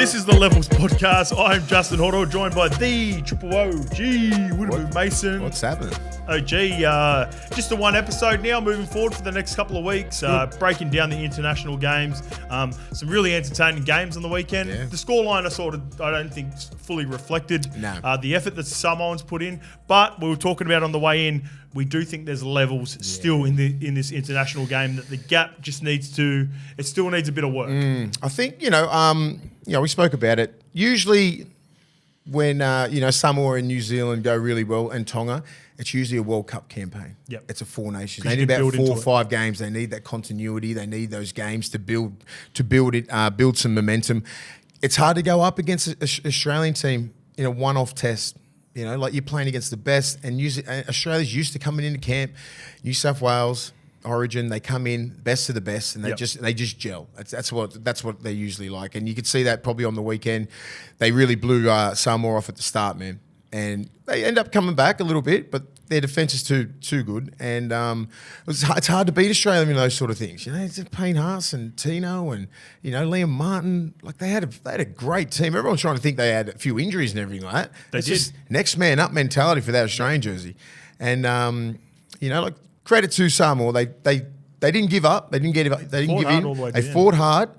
This is the Levels Podcast. I'm Justin Horo, joined by the Triple OG, Willie Mason. What's happening? OG, just the one episode now, moving forward for the next couple of weeks, breaking down the international games. Some really entertaining games on the weekend. Yeah. The scoreline I don't think fully reflected the effort that Samoans put in, but we were talking about on the way in, we do think there's levels still in this international game, that the gap still needs a bit of work. I think, we spoke about it. Usually when, Samoa and New Zealand go really well and Tonga, it's usually a World Cup campaign. Yep. It's a Four Nations. They need about 4 or 5 games. They need that continuity. They need those games to build some momentum. It's hard to go up against an Australian team in a one-off test. Like you're playing against the best, and Australia's used to coming into camp. New South Wales, Origin, they come in best of the best, and they just gel. That's what they're usually like, and you could see that probably on the weekend. They really blew Samoa off at the start, man, and they end up coming back a little bit, but their defence is too good, and it's hard to beat Australia in those sort of things. It's Payne Haas and Tino and Liam Martin. Like they had a great team. Everyone's trying to think they had a few injuries and everything like that. It's just next man up mentality for that Australian jersey, and credit to Samoa. They didn't give up. They didn't give in. They fought hard.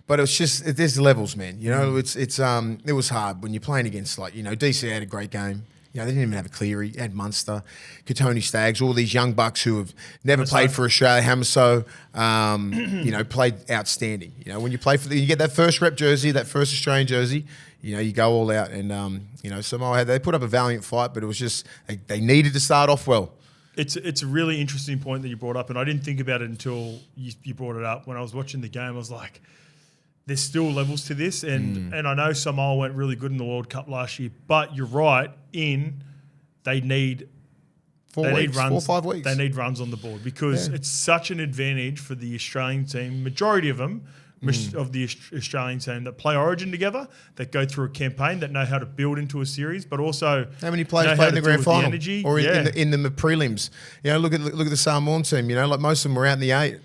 But it's just there's levels, man. It was hard when you're playing against DC had a great game. They didn't even have a Cleary. They had Munster, Katoni Staggs, all these young bucks who have never played for Australia. Hamaso, played outstanding. When you play you get that first rep jersey, that first Australian jersey, you go all out. And, Samoa they put up a valiant fight, but it was just they needed to start off well. It's a really interesting point that you brought up, and I didn't think about it until you brought it up. When I was watching the game, I was like, there's still levels to this, and I know Samoa went really good in the World Cup last year, but you're right, they need 4 or 5 weeks. They need runs on the board because it's such an advantage for the Australian team, majority of them, of the Australian team that play Origin together, that go through a campaign, that know how to build into a series, but also how many players play in the grand final or in the prelims? Look at the Samoan team. Like most of them were out in the 8.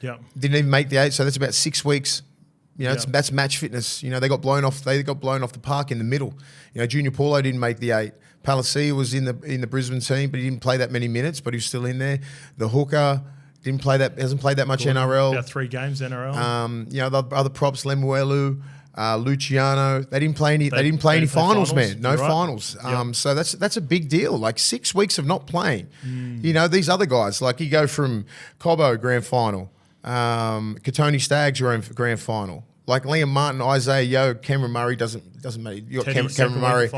Yeah, didn't even make the 8, so that's about 6 weeks. That's match fitness. They got blown off. They got blown off the park in the middle. Junior Paulo didn't make the 8. Palacia was in the Brisbane team, but he didn't play that many minutes. But he was still in there. The hooker didn't play that. Hasn't played that much NRL. About 3 games NRL. The other props, Lemuelu, Luciano. They didn't play any. They didn't play any finals, man. No finals. So that's a big deal. Like 6 weeks of not playing. These other guys, like you go from Cobbo grand final, Katoni Staggs are in grand final. Like Liam Martin, Isaiah Yeo, Cameron Murray doesn't matter. You got Cameron Murray.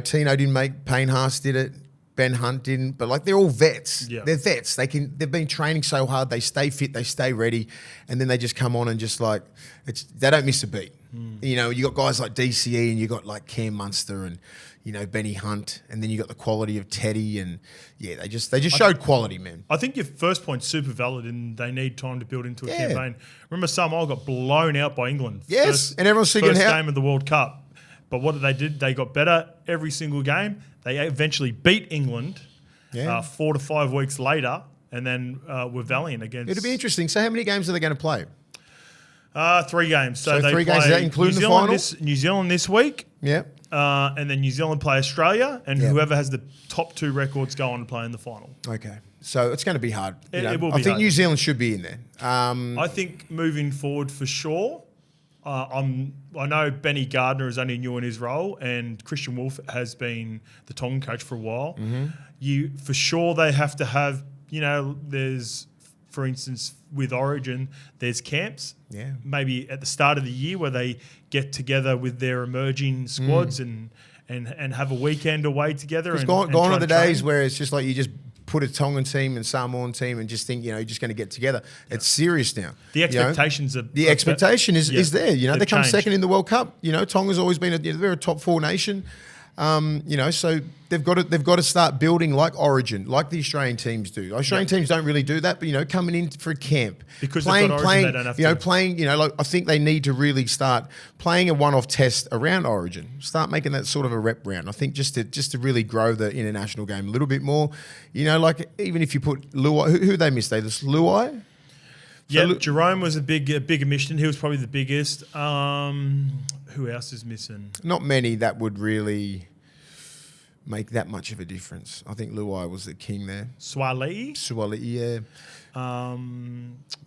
Tino didn't make. Payne Haas did it. Ben Hunt didn't. But they're all vets. Yeah. They're vets. They've been training so hard. They stay fit. They stay ready, and then they just come on and just they don't miss a beat. You got guys like DCE, and you got like Cam Munster and Benny Hunt, and then you got the quality of Teddy, and they just showed quality, man. I think your first point's super valid, and they need time to build into a campaign. Remember, Samoa got blown out by England. Yes, and everyone's thinking first game of the World Cup. But what did? They got better every single game. They eventually beat England 4 to 5 weeks later, and then were valiant against. It'll be interesting. So, how many games are they going to play? 3 games. So they 3 games. Is that including the final? New Zealand this week. Yeah. And then New Zealand play Australia, and whoever has the top 2 records go on to play in the final. Okay. So it's going to be hard. It will be I think hard. New Zealand should be in there. I think moving forward for sure. I know Benny Gardner is only new in his role, and Christian Wolff has been the Tongan coach for a while. For sure they have to have, there's, for instance, with Origin, there's camps. Yeah. Maybe at the start of the year where they get together with their emerging squads and have a weekend away together. It's gone are the days where it's just like you just put a Tongan team and Samoan team and just think, you're just going to get together. Yeah. It's serious now. The expectations are... The expectation is there. They come second in the World Cup. Tonga's always been they're a top 4 nation. So they've got to start building like Origin, like the Australian teams do. Australian teams don't really do that, but coming in for a camp, because playing, they don't have to. playing. I think they need to really start playing a one-off test around Origin. Start making that sort of a rep round. I think just to really grow the international game a little bit more. Even if you put Luai, who they missed, this Luai. Yeah, Jerome was a big omission. He was probably the biggest. Who else is missing? Not many that would really make that much of a difference. I think Luai was the king there. Swali, yeah.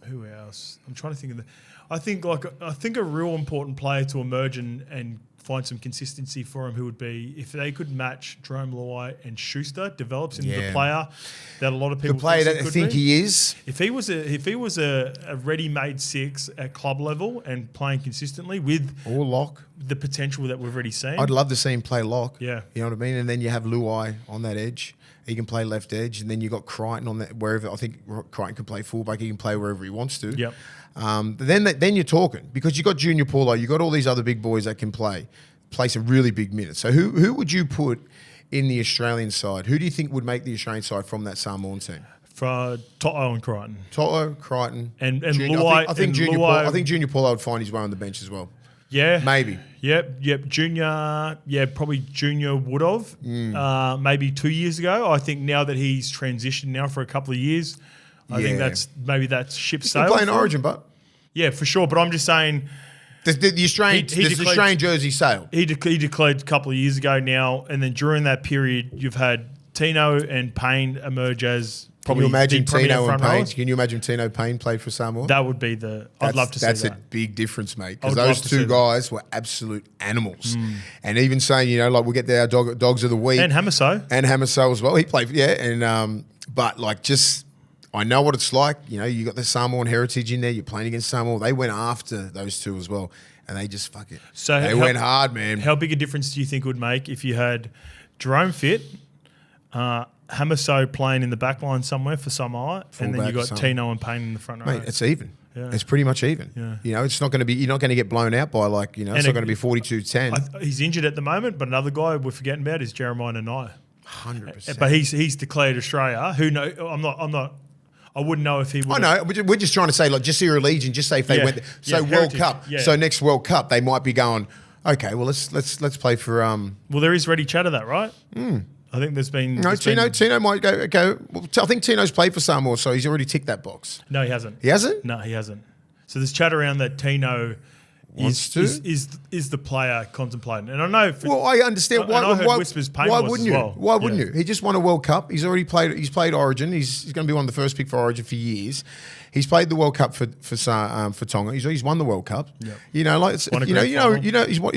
Who else? I'm trying to think of I think a real important player to emerge and find some consistency for him, who would be, if they could match Jerome Luai and Schuster, develops into the player that a lot of people think he is. If he was a ready-made six at club level and playing consistently with or lock, the potential that we've already seen, I'd love to see him play lock. Yeah, you know what I mean. And then you have Luai on that edge. He can play left edge, and then you got Crichton on that wherever. I think Crichton can play fullback. He can play wherever he wants to. Yep. Then you're talking, because you got Junior Paulo, you got all these other big boys that can play some really big minutes. So who would you put in the Australian side? Who do you think would make the Australian side from that Samoan team? For Toto and Crichton. Toto, Crichton, and Luai. I think Junior Paulo would find his way on the bench as well. Yeah, maybe. Yep. Junior, probably Junior would have. Maybe 2 years ago. I think now that he's transitioned now for a couple of years, I think that's ship sailed. He's playing Origin, but yeah, for sure. But I'm just saying, the Australian jersey sailed. He declared a couple of years ago now, and then during that period, you've had Tino and Payne emerge as. Can you imagine Tino and Payne? Can you imagine Tino Payne played for Samoa? That would be I'd love to see that. That's a big difference, mate. Because those two guys were absolute animals. And even saying, like we'll get our dogs of the week. And Hamaso. As well. He played, and but I know what it's like. You got the Samoan heritage in there. You're playing against Samoa. They went after those two as well, and they just fuck it. So they went hard, man. How big a difference do you think it would make if you had Jerome fit, Hamaso playing in the back line somewhere for Samoa, and then you got Tino and Payne in the front row? Mate, it's even. Yeah. It's pretty much even. Yeah. It's not going to be. You're not going to get blown out by it's not going to be 42-10. He's injured at the moment, but another guy we're forgetting about is Jeremiah Nanai. 100%. But he's declared Australia. Who know? I'm not. I wouldn't know if he would. I know. We're just trying to say, just your allegiance. Just say if they went. So World Cup. Yeah. So next World Cup, they might be going. Okay, well let's play for. Well, there is ready chat of that, right? I think there's been. No, Tino might go. Well, I think Tino's played for Samoa, so he's already ticked that box. No, he hasn't. He hasn't? No, he hasn't. So there's chat around that Tino is the player contemplating. And I know. I understand. Why whispers Payne why wouldn't you? Well. Why wouldn't you? He just won a World Cup. He's already played. He's played Origin. He's going to be one of the first pick for Origin for years. He's played the World Cup for Tonga. He's won the World Cup. Yep. He's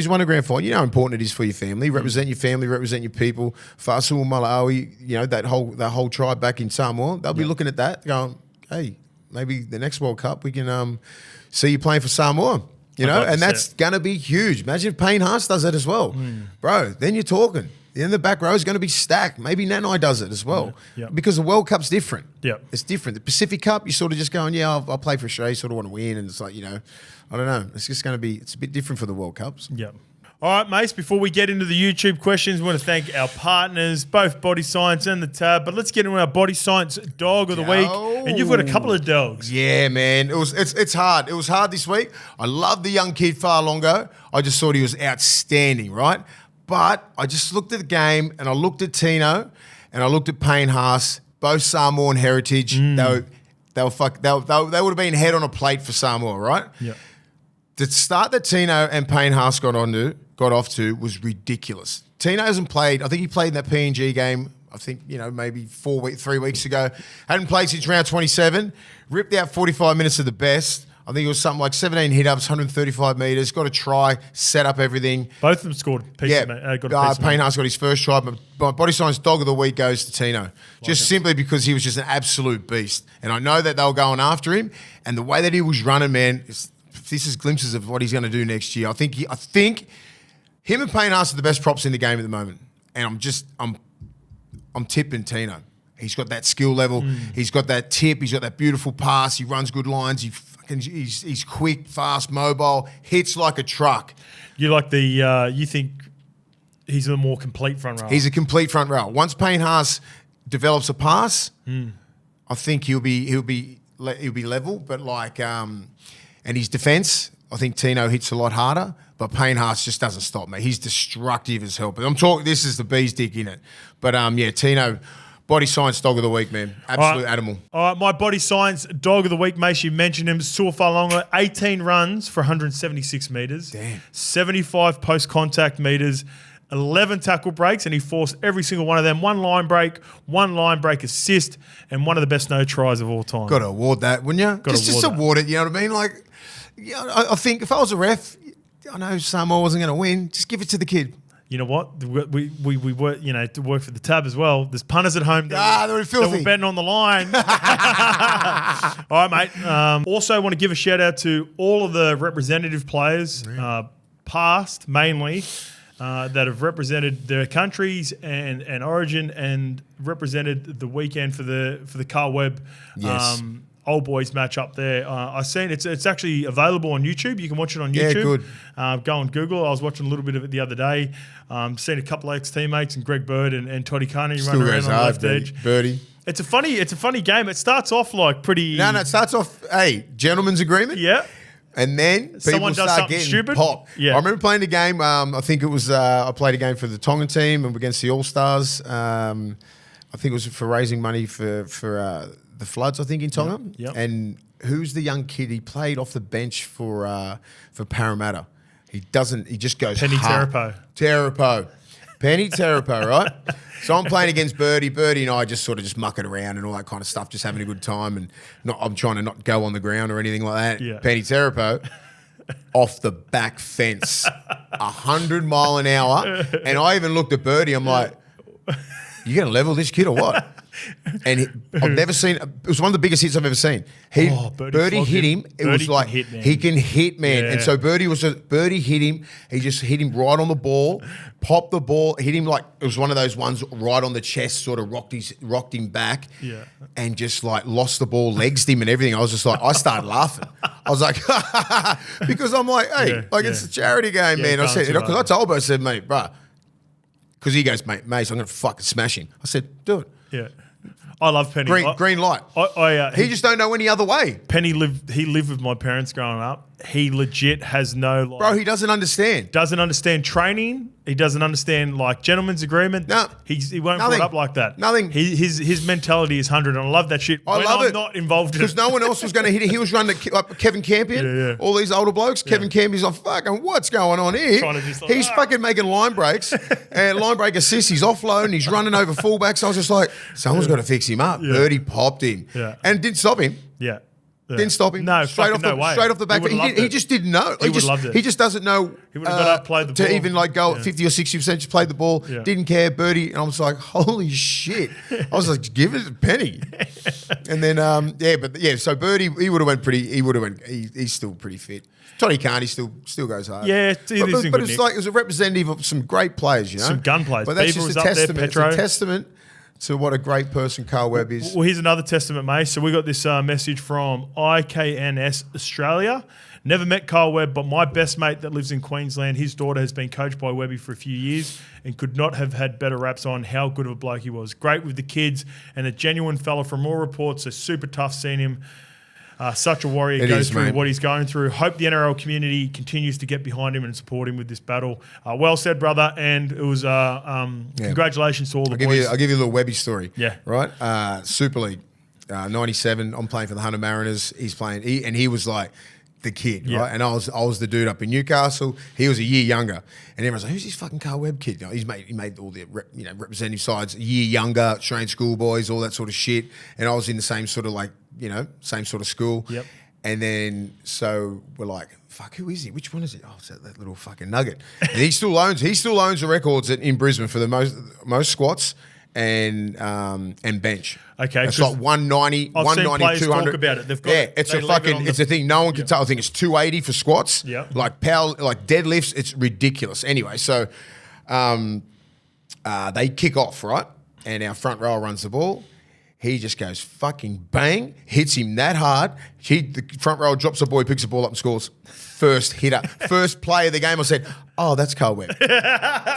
won a grand final. You know how important it is for your family. Represent your family. Represent your people. Fasu Malawi. That whole tribe back in Samoa. They'll be looking at that, going, "Hey, maybe the next World Cup we can see you playing for Samoa." And that's going to be huge. Imagine if Payne Haas does it as well. Bro, then you're talking. Then the back row is going to be stacked. Maybe Nanai does it as well. Because the World Cup's different. It's different. The Pacific Cup, you're sort of just going, I'll play for Australia, sort of want to win. And it's like, I don't know. It's just going to be, it's a bit different for the World Cups. All right, mates, before we get into the YouTube questions, we want to thank our partners, both Body Science and The Tab. But let's get into our Body Science Dog of the Week. And you've got a couple of dogs. Yeah, man. It's hard. It was hard this week. I love the young kid Farlongo. I just thought he was outstanding, right? But I just looked at the game and I looked at Tino and I looked at Payne Haas, both Samoan heritage. They would have been head on a plate for Samoa, right? Yeah. The start that Tino and Payne Haas got off to was ridiculous. Tino hasn't played. I think he played in that PNG game. I think maybe 3 weeks ago. Hadn't played since round 27. Ripped out 45 minutes of the best. I think it was something like 17 hit-ups, 135 metres. Got a try, set up everything. Both of them scored. Payne Haas got his first try. But Body Science Dog of the Week goes to Tino. Simply because he was just an absolute beast. And I know that they were going after him. And the way that he was running, man, this is glimpses of what he's going to do next year. I think him and Payne Haas are the best props in the game at the moment. And I'm tipping Tino. He's got that skill level. He's got that tip. He's got that beautiful pass. He runs good lines. He's quick, fast, mobile, hits like a truck. You like you think he's a more complete front rower? He's a complete front rower. Once Payne Haas develops a pass, I think he'll be level. But and his defense, I think Tino hits a lot harder. But Payne Haas just doesn't stop, mate. He's destructive as hell. But this is the bee's dick in it. But Tino. Body science dog of the week, man. Absolute animal. All right, my body science dog of the week, Mace, you mentioned him, Suafalonga, 18 runs for 176 metres. Damn. 75 post-contact metres, 11 tackle breaks, and he forced every single one of them. One line break assist, and one of the best no tries of all time. Got to award that, wouldn't you? Just award it, you know what I mean? Like, I think if I was a ref, I know Samoa wasn't going to win, just give it to the kid. You know what? We work, to work for the tab as well. There's punters at home they're filthy. That were betting on the line. All right, mate. Also want to give a shout out to all of the representative players, past mainly, that have represented their countries and origin and represented the weekend for the Carl Webb old boys match up there. I've seen it's actually available on YouTube. You can watch it on YouTube. Yeah, good. Go on Google. I was watching a little bit of it the other day. Seen a couple of ex-teammates and Greg Bird and Toddy Carney running around on the left edge. Birdie. It's a funny game. It starts off like pretty. No, it starts off, gentleman's agreement. Yeah. And then someone people does start something getting stupid. Popped. Yeah. I remember playing the game. I think it was I played a game for the Tongan team and against the All Stars. I think it was for raising money for the floods. I think in Tonga. Yep. And who's the young kid? He played off the bench for Parramatta. He just goes Penny hard. Terapo. Penny Terapo, right? So I'm playing against Birdie. Birdie and I just mucking around and all that kind of stuff, just having a good time. And I'm trying to not go on the ground or anything like that. Yeah. Penny Terapo off the back fence, 100 mile an hour. And I even looked at Birdie. I'm like, you going to level this kid or what? And I've never seen. It was one of the biggest hits I've ever seen. Birdie hit him. It Birdie was like he can hit, man. Yeah. And so Birdie hit him. He just hit him right on the ball, popped the ball, hit him like it was one of those ones right on the chest, sort of rocked him back, and just like lost the ball, legsed him and everything. I was just like, I started laughing. I was like, because I'm like, hey, it's a charity game, man. I said because I told him, I said, mate, bro, because he goes, mate, Mace, I'm gonna fucking smash him. I said, do it. Yeah. I love Penny. Green light. He just don't know any other way. Penny lived with my parents growing up. He legit has no bro. He doesn't understand. Doesn't understand training. He doesn't understand like gentleman's agreement. No, he won't brought up like that. Nothing. His mentality is 100, and I love that shit. I love it. Not involved in it because no one else was going to hit it. He was running Kevin Campion. All these older blokes. Kevin Campion's like, fucking, what's going on here? He's fucking making line breaks and line break assists. He's offloading. He's running over fullbacks. I was just like, someone's got to fix him up. Birdie popped him and didn't stop him. Yeah. Didn't stop him. No, straight off the back. He just didn't know. He would have loved it. He just doesn't know. He would have got up, played the ball. To even like go at 50 or 60%, just played the ball. Yeah. Didn't care. Birdie. And I was like, holy shit. I was like, give it a penny. And then, so Birdie, he would have went pretty, he's still pretty fit. Toddy Carney still goes hard. Yeah, but it was a representative of some great players, you know. Some gun players. But that's Beaver just was a up there, testament. Petro. It's a testament to what a great person Carl Webb is. Well, here's another testament, mate. So we got this message from IKNS Australia. Never met Carl Webb, but my best mate that lives in Queensland, his daughter has been coached by Webby for a few years and could not have had better raps on how good of a bloke he was. Great with the kids and a genuine fella from all reports. So super tough seeing him. Such a warrior, goes through what he's going through. Hope the NRL community continues to get behind him and support him with this battle. Well said, brother. And it was congratulations to all the boys. I'll give you a little Webby story. Yeah. Right? Super League, 97. I'm playing for the Hunter Mariners. He's playing, and he was like the kid, right? And I was the dude up in Newcastle. He was a year younger. And everyone's like, who's this fucking Carl Webb kid? You know, he made all the representative sides, a year younger, trained schoolboys, all that sort of shit. And I was in the same sort of like, same sort of school. Yep. And then so we're like, fuck, who is he? Which one is it? Oh, it's that little fucking nugget. And he still owns the records in Brisbane for the most squats and bench. Okay, it's like 190, I've 190, 200. Talk about it. They've got it's a thing. No one can tell. I think it's 280 for squats. Yeah. Like power, like deadlifts. It's ridiculous. Anyway, so they kick off, right? And our front row runs the ball. He just goes fucking bang, hits him that hard. The front row drops the ball, he picks the ball up and scores. First hitter, first play of the game. I said, oh, that's Carl Webb.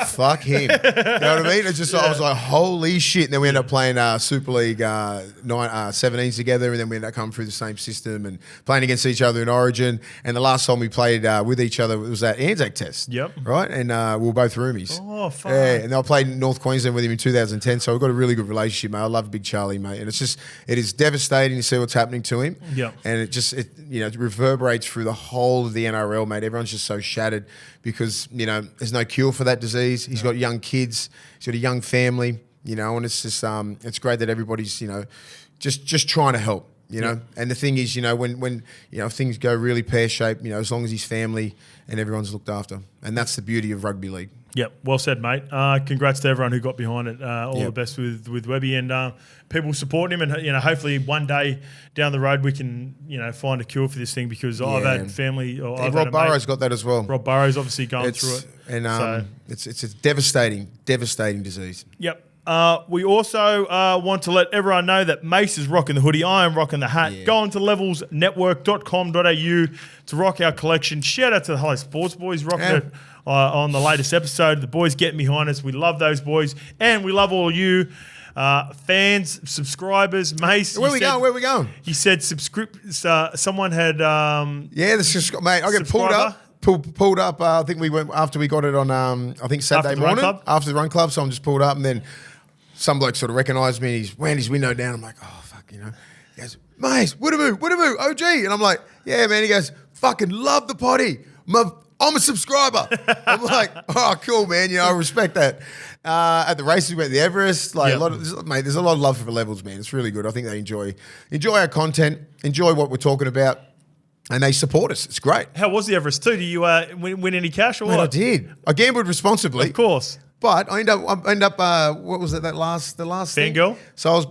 Fuck him. You know what I mean? It's just I was like, holy shit. And then we ended up playing Super League 17s together, and then we ended up coming through the same system and playing against each other in Origin. And the last time we played with each other was that Anzac Test. Yep. Right? And we were both roomies. Oh, fuck. Yeah, and I played in North Queensland with him in 2010, so we've got a really good relationship, mate. I love Big Charlie, mate. And it is devastating to see what's happening to him. Yep. And it reverberates through the whole of the NRL, mate. Everyone's just so shattered because, there's no cure for that disease. He's got young kids. He's got a young family, and it's just, it's great that everybody's, just trying to help, And the thing is, when things go really pear-shaped, as long as his family and everyone's looked after. And that's the beauty of rugby league. Yep, well said, mate. Congrats to everyone who got behind it. All the best with Webby and people supporting him. And hopefully one day down the road we can find a cure for this thing because I've had family. Rob Burrow's got that as well. Rob Burrow's obviously going through it, and it's a devastating disease. Yep. We also want to let everyone know that Mace is rocking the hoodie. I am rocking the hat. Go on to levelsnetwork.com.au to rock our collection. Shout out to the Hello Sports Boys rocking it on the latest episode. The boys getting behind us. We love those boys. And we love all you fans, subscribers. Mace. Where are we going? You said someone had... mate, I get pulled up. I think we went after we got it on, I think Saturday morning. After the run club. So I'm just pulled up and then some bloke sort of recognised me and he's wound his window down. I'm like, oh, fuck, He goes, Mace, Woodamoo, OG. And I'm like, yeah, man. He goes, fucking love the potty. I'm a subscriber. I'm like, oh, cool, man. I respect that. At the races, we went to the Everest. There's a lot of love for the Levels, man. It's really good. I think they enjoy our content, enjoy what we're talking about, and they support us. It's great. How was the Everest too? Did you win any cash or what? I did. I gambled responsibly. Of course. But I end up. What was it? The last Fangirl. Thing? So I was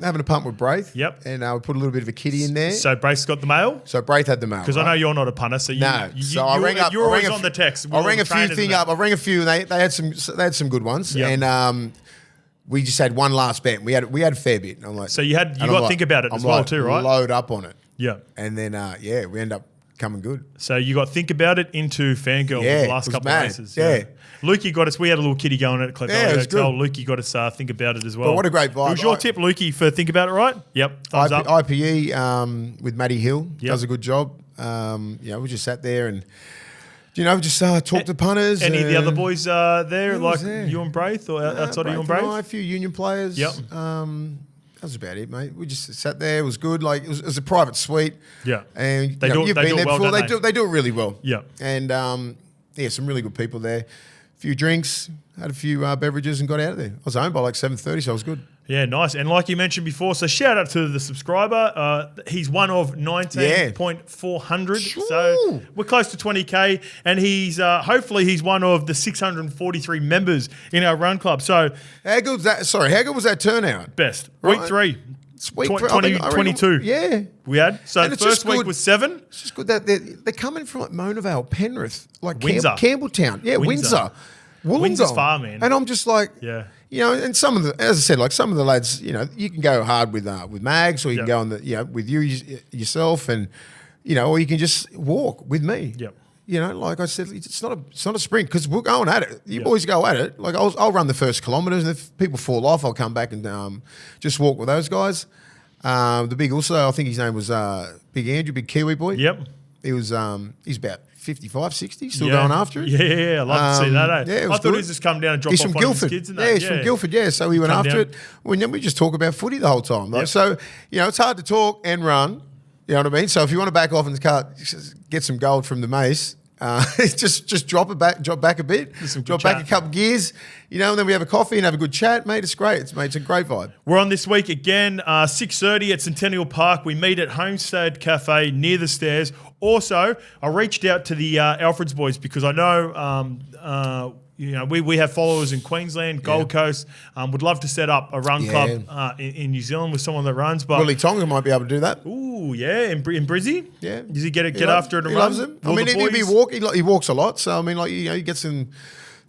having a punt with Braith. Yep. And we put a little bit of a kitty in there. So Braith's got the mail. So Braith had the mail. Because I know you're not a punter, so so I rang up. You're always on the text. I rang a few things up. I rang a few, and they had some good ones. Yep. And we just had one last bet. We had a fair bit. And I'm like, so you got to think about it as well too, right? Load up on it. Yeah. And then we end up coming good. So you got think about it into Fangirl for the last couple of races. Yeah. Lukey got us. We had a little kitty going at Clive. Yeah, it was good. Lukey got us think about it as well. But what a great vibe. It was your tip, Lukey, for think about it, right? Yep. Thumbs up. IPE with Matty Hill does a good job. We just sat there and just talked to punters. Any of the other boys there, like you and Braith, or outside of you and Braith? A few union players. Yep. That was about it, mate. We just sat there. It was good. Like it was a private suite. Yeah. And you've been there before. They do it really well. Yeah. And some really good people there. A few drinks, had a few beverages, and got out of there. I was home by like 7:30, so it was good. Yeah, nice. And like you mentioned before, so shout out to the subscriber. He's one of 19,400. Sure. So we're close to 20K. And he's hopefully he's one of the 643 members in our run club. So how good was that? Sorry, how good was that turnout? Best. Right. Week 3. Week 22. Yeah. We had. So the first week was 7. It's just good that they're coming from like Mona Vale, Penrith, like Windsor. Campbelltown. Yeah, Windsor. Windsor's far, man. And I'm just like, yeah. And some of the, as I said, like some of the lads, you can go hard with Mags, or you can go on with yourself, and or you can just walk with me. Yep. Like I said, it's not a sprint because we're going at it. You boys go at it. Like I'll run the first kilometres, and if people fall off, I'll come back and just walk with those guys. The big also, I think his name was Big Andrew, big Kiwi boy. Yep. He was he's about 55, 60, still going after it. Yeah, I'd love to see that. Yeah, I thought he was just come down and drop he's off from one Guildford. of his kids and that. Yeah, he's from Guildford, so he went after it. We just talk about footy the whole time. Like, so, it's hard to talk and run, you know what I mean? So if you want to back off and get some gold from the Mace, just drop back a bit, drop back a couple gears, and then we have a coffee and have a good chat, mate. It's great. It's a great vibe. We're on this week again, 6:30 at Centennial Park. We meet at Homestead Cafe near the stairs. Also, I reached out to the Alfred's boys because I know we have followers in Queensland, Gold Coast. Would love to set up a run club in New Zealand with someone that runs. But Willie Tonga might be able to do that. Ooh, yeah, in Brizzy. Yeah, does he get after it and he run? Loves him. He walks a lot, so he gets some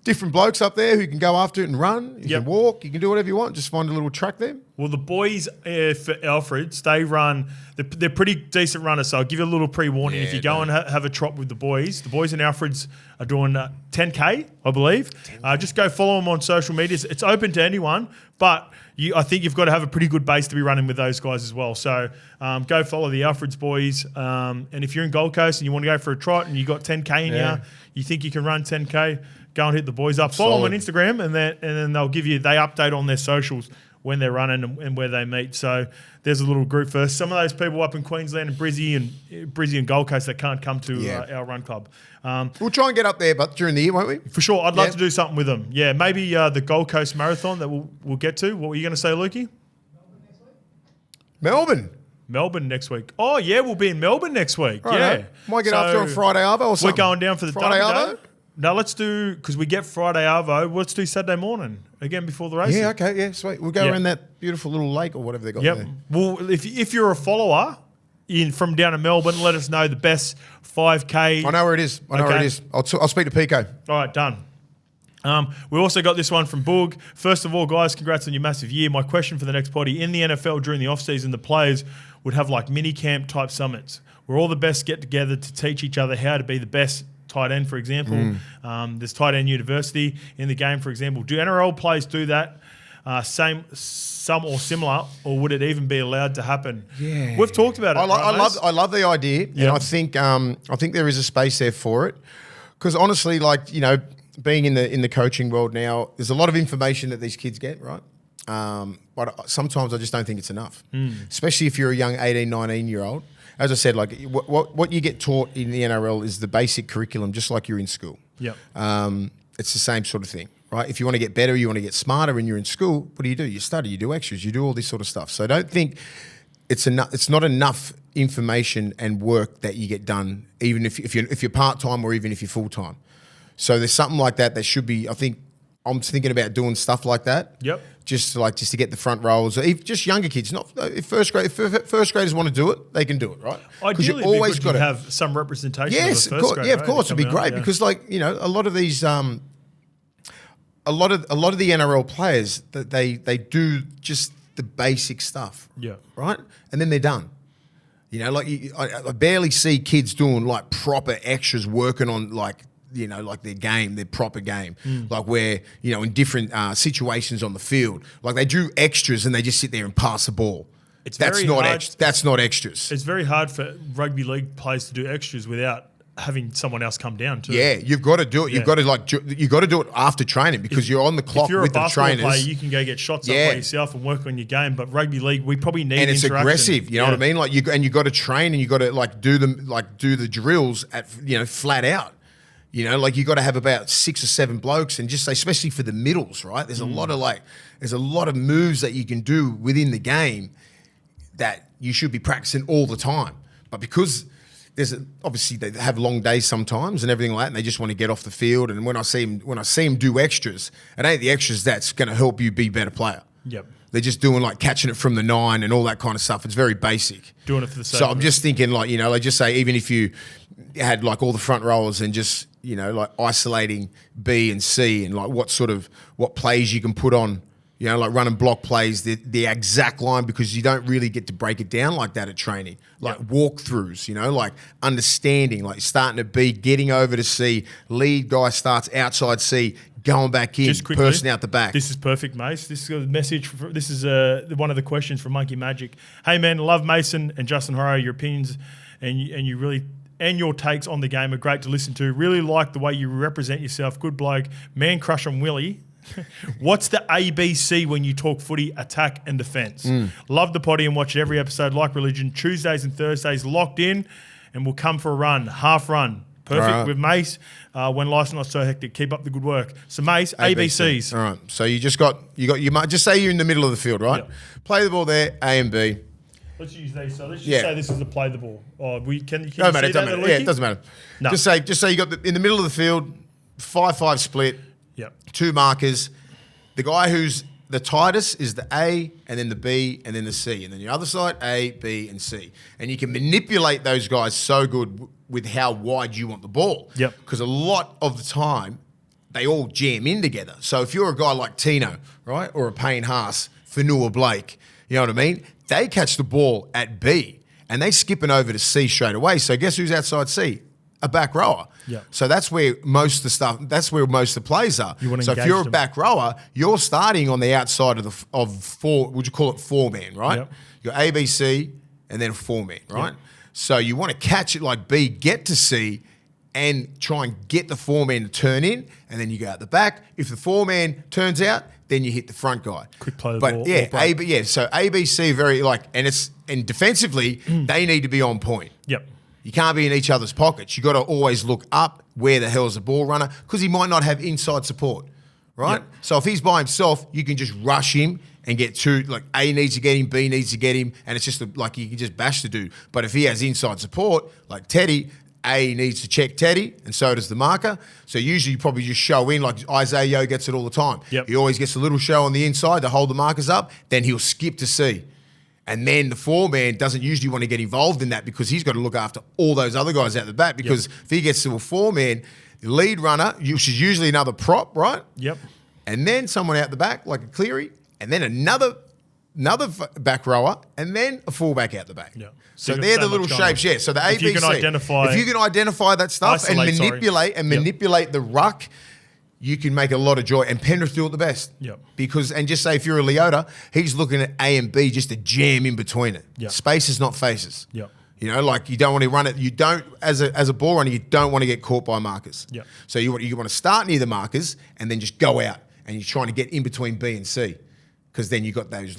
different blokes up there who can go after it and run. You can walk. You can do whatever you want. Just find a little track there. Well, the boys for Alfred's, they run. They're pretty decent runners, so I'll give you a little pre-warning. If you go and have a trot with the boys in Alfred's are doing 10K, I believe. Just go follow them on social media. It's open to anyone, but I think you've got to have a pretty good base to be running with those guys as well. So go follow the Alfred's boys. And if you're in Gold Coast and you want to go for a trot and you got 10K in you think you can run 10K, go and hit the boys up. Follow them on Instagram, and then they'll give you. They update on their socials when they're running and where they meet. So there's a little group first. Some of those people up in Queensland and Brizzy and Gold Coast that can't come to our run club. We'll try and get up there, but during the year, won't we? For sure. I'd love to do something with them. Yeah, maybe the Gold Coast Marathon that we'll get to. What were you going to say, Lukey? Melbourne next week. Oh, yeah, we'll be in Melbourne next week. Right, might get after on Friday Arvo or something. We're going down for the Friday Arvo? No, let's do, because we get Friday Arvo, let's do Saturday morning, again before the race. Yeah, okay, yeah, sweet. We'll go around that beautiful little lake or whatever they got there. Well, if you're a follower from down in Melbourne, let us know the best 5K. I know where it is. I'll speak to Pico. All right, done. We also got this one from Boog. First of all, guys, congrats on your massive year. My question for the next potty, in the NFL during the off-season, the players would have like mini camp type summits where all the best get together to teach each other how to be the best tight end, for example. There's tight end university in the game, for example. Do NRL players do that? Some or similar, or would it even be allowed to happen? Yeah, we've talked about it. I love the idea, and I think there is a space there for it. Because honestly, like, you know, being in the coaching world now, there's a lot of information that these kids get, right? But sometimes I just don't think it's enough, especially if you're a young 18, 19-year-old. As I said, like what you get taught in the NRL is the basic curriculum, just like you're in school. Yep. It's the same sort of thing, right? If you want to get better, you want to get smarter, and you're in school, what do? You study, you do extras, you do all this sort of stuff. So I don't think it's enough. It's not enough information and work that you get done, even if you're part-time or even if you're full-time. So there's something like that should be. I think I'm thinking about doing stuff like that. Yep. Just to get the front rows, or if just younger kids. Not if first graders want to do it, they can do it, right? Ideally, you always got to have some representation. Yes, of first of course, it'd be great because, like, you know, a lot of these, a lot of the NRL players that they do just the basic stuff. Yeah. Right, and then they're done. You know, like I barely see kids doing like proper extras, working on like, you know, like their proper game, like where, you know, in different situations on the field, like they do extras and they just sit there and pass the ball. That's not extras. It's very hard for rugby league players to do extras without having someone else come down too. Yeah, you've got to do it. You've got to do it after training because you're on the clock with the trainers. If you're a basketball player, you can go get shots up by yourself and work on your game. But rugby league, we probably need and it's interaction. Aggressive. You know what I mean? Like you got to train and you got to like do the drills at, you know, flat out. You know, like you got to have about 6 or 7 blokes, and just especially for the middles, right? There's a lot of moves that you can do within the game that you should be practicing all the time. But because obviously they have long days sometimes and everything like that, and they just want to get off the field. And when I see them do extras, it ain't the extras that's going to help you be a better player. Yep. They're just doing like catching it from the 9 and all that kind of stuff. It's very basic. Doing it for the sake. So I'm just thinking, like, you know, like just say even if you had like all the front rowers and just, you know, like isolating B and C and like what plays you can put on, you know, like running block plays, the exact line, because you don't really get to break it down like that at training. Like walkthroughs, you know, like understanding, like starting at B, getting over to C, lead guy starts outside C, going back in, just quickly, person out the back. This is perfect, Mace. This is a message. This is one of the questions from Monkey Magic. Hey, man, love Mason and Justin Horo. Your opinions and your takes on the game are great to listen to. Really like the way you represent yourself. Good bloke. Man crush on Willie. What's the ABC when you talk footy, attack and defence? Love the potty and watch it every episode like religion. Tuesdays and Thursdays locked in, and we'll come for a run, half run. Perfect with Mace. When life's not so hectic, keep up the good work. So Mace, ABCs. All right. So you just say you're in the middle of the field, right? Yep. Play the ball there, A and B. Let's use these. So let's just say this is a play the ball. Oh, can you see that? It doesn't matter. No. Just say you got in the middle of the field, 5-5 split. Yep. 2 markers. The guy who's the tightest is the A, and then the B, and then the C. And then the other side, A, B, and C. And you can manipulate those guys so good with how wide you want the ball. Yep. Because a lot of the time, they all jam in together. So if you're a guy like Tino, right, or a Payne Haas, Fanua Blake, you know what I mean? They catch the ball at B and they skipping over to C straight away. So guess who's outside C? A back rower. Yeah. So that's where most of the stuff, that's where most of the plays are. So if you're a back rower, you're starting on the outside of four, would you call it 4-man, right? Yep. You're ABC and then a 4-man, right? Yep. So you want to catch it like B, get to C, and try and get the 4-man to turn in, and then you go out the back. If the 4-man turns out, then you hit the front guy. Quick play the but ball. Yeah, so ABC very and defensively, they need to be on point. Yep. You can't be in each other's pockets. You got to always look up where the hell is the ball runner, because he might not have inside support, right? Yep. So if he's by himself, you can just rush him and get two, like A needs to get him, B needs to get him, and it's just like you can just bash the dude. But if he has inside support, like Teddy, A needs to check Teddy, and so does the marker. So usually you probably just show in, like Isaiah Yeo gets it all the time. Yep. He always gets a little show on the inside to hold the markers up, then he'll skip to C. And then the 4-man doesn't usually want to get involved in that because he's got to look after all those other guys out the back, because if he gets to a 4-man, the lead runner, which is usually another prop, right? Yep. And then someone out the back, like a Cleary, and then another back rower, and then a fullback out the back. Yeah. So they're the little shapes, yeah. So the ABC. If you can identify that stuff and manipulate the ruck, you can make a lot of joy. And Penrith do it the best. Yep. And just say if you're a Leota, he's looking at A and B just to jam in between it. Yep. Spaces, not faces. Yep. You know, like you don't want to run it. You don't, as a ball runner, you don't want to get caught by markers. Yep. So you want to start near the markers and then just go out, and you're trying to get in between B and C, because then you've got those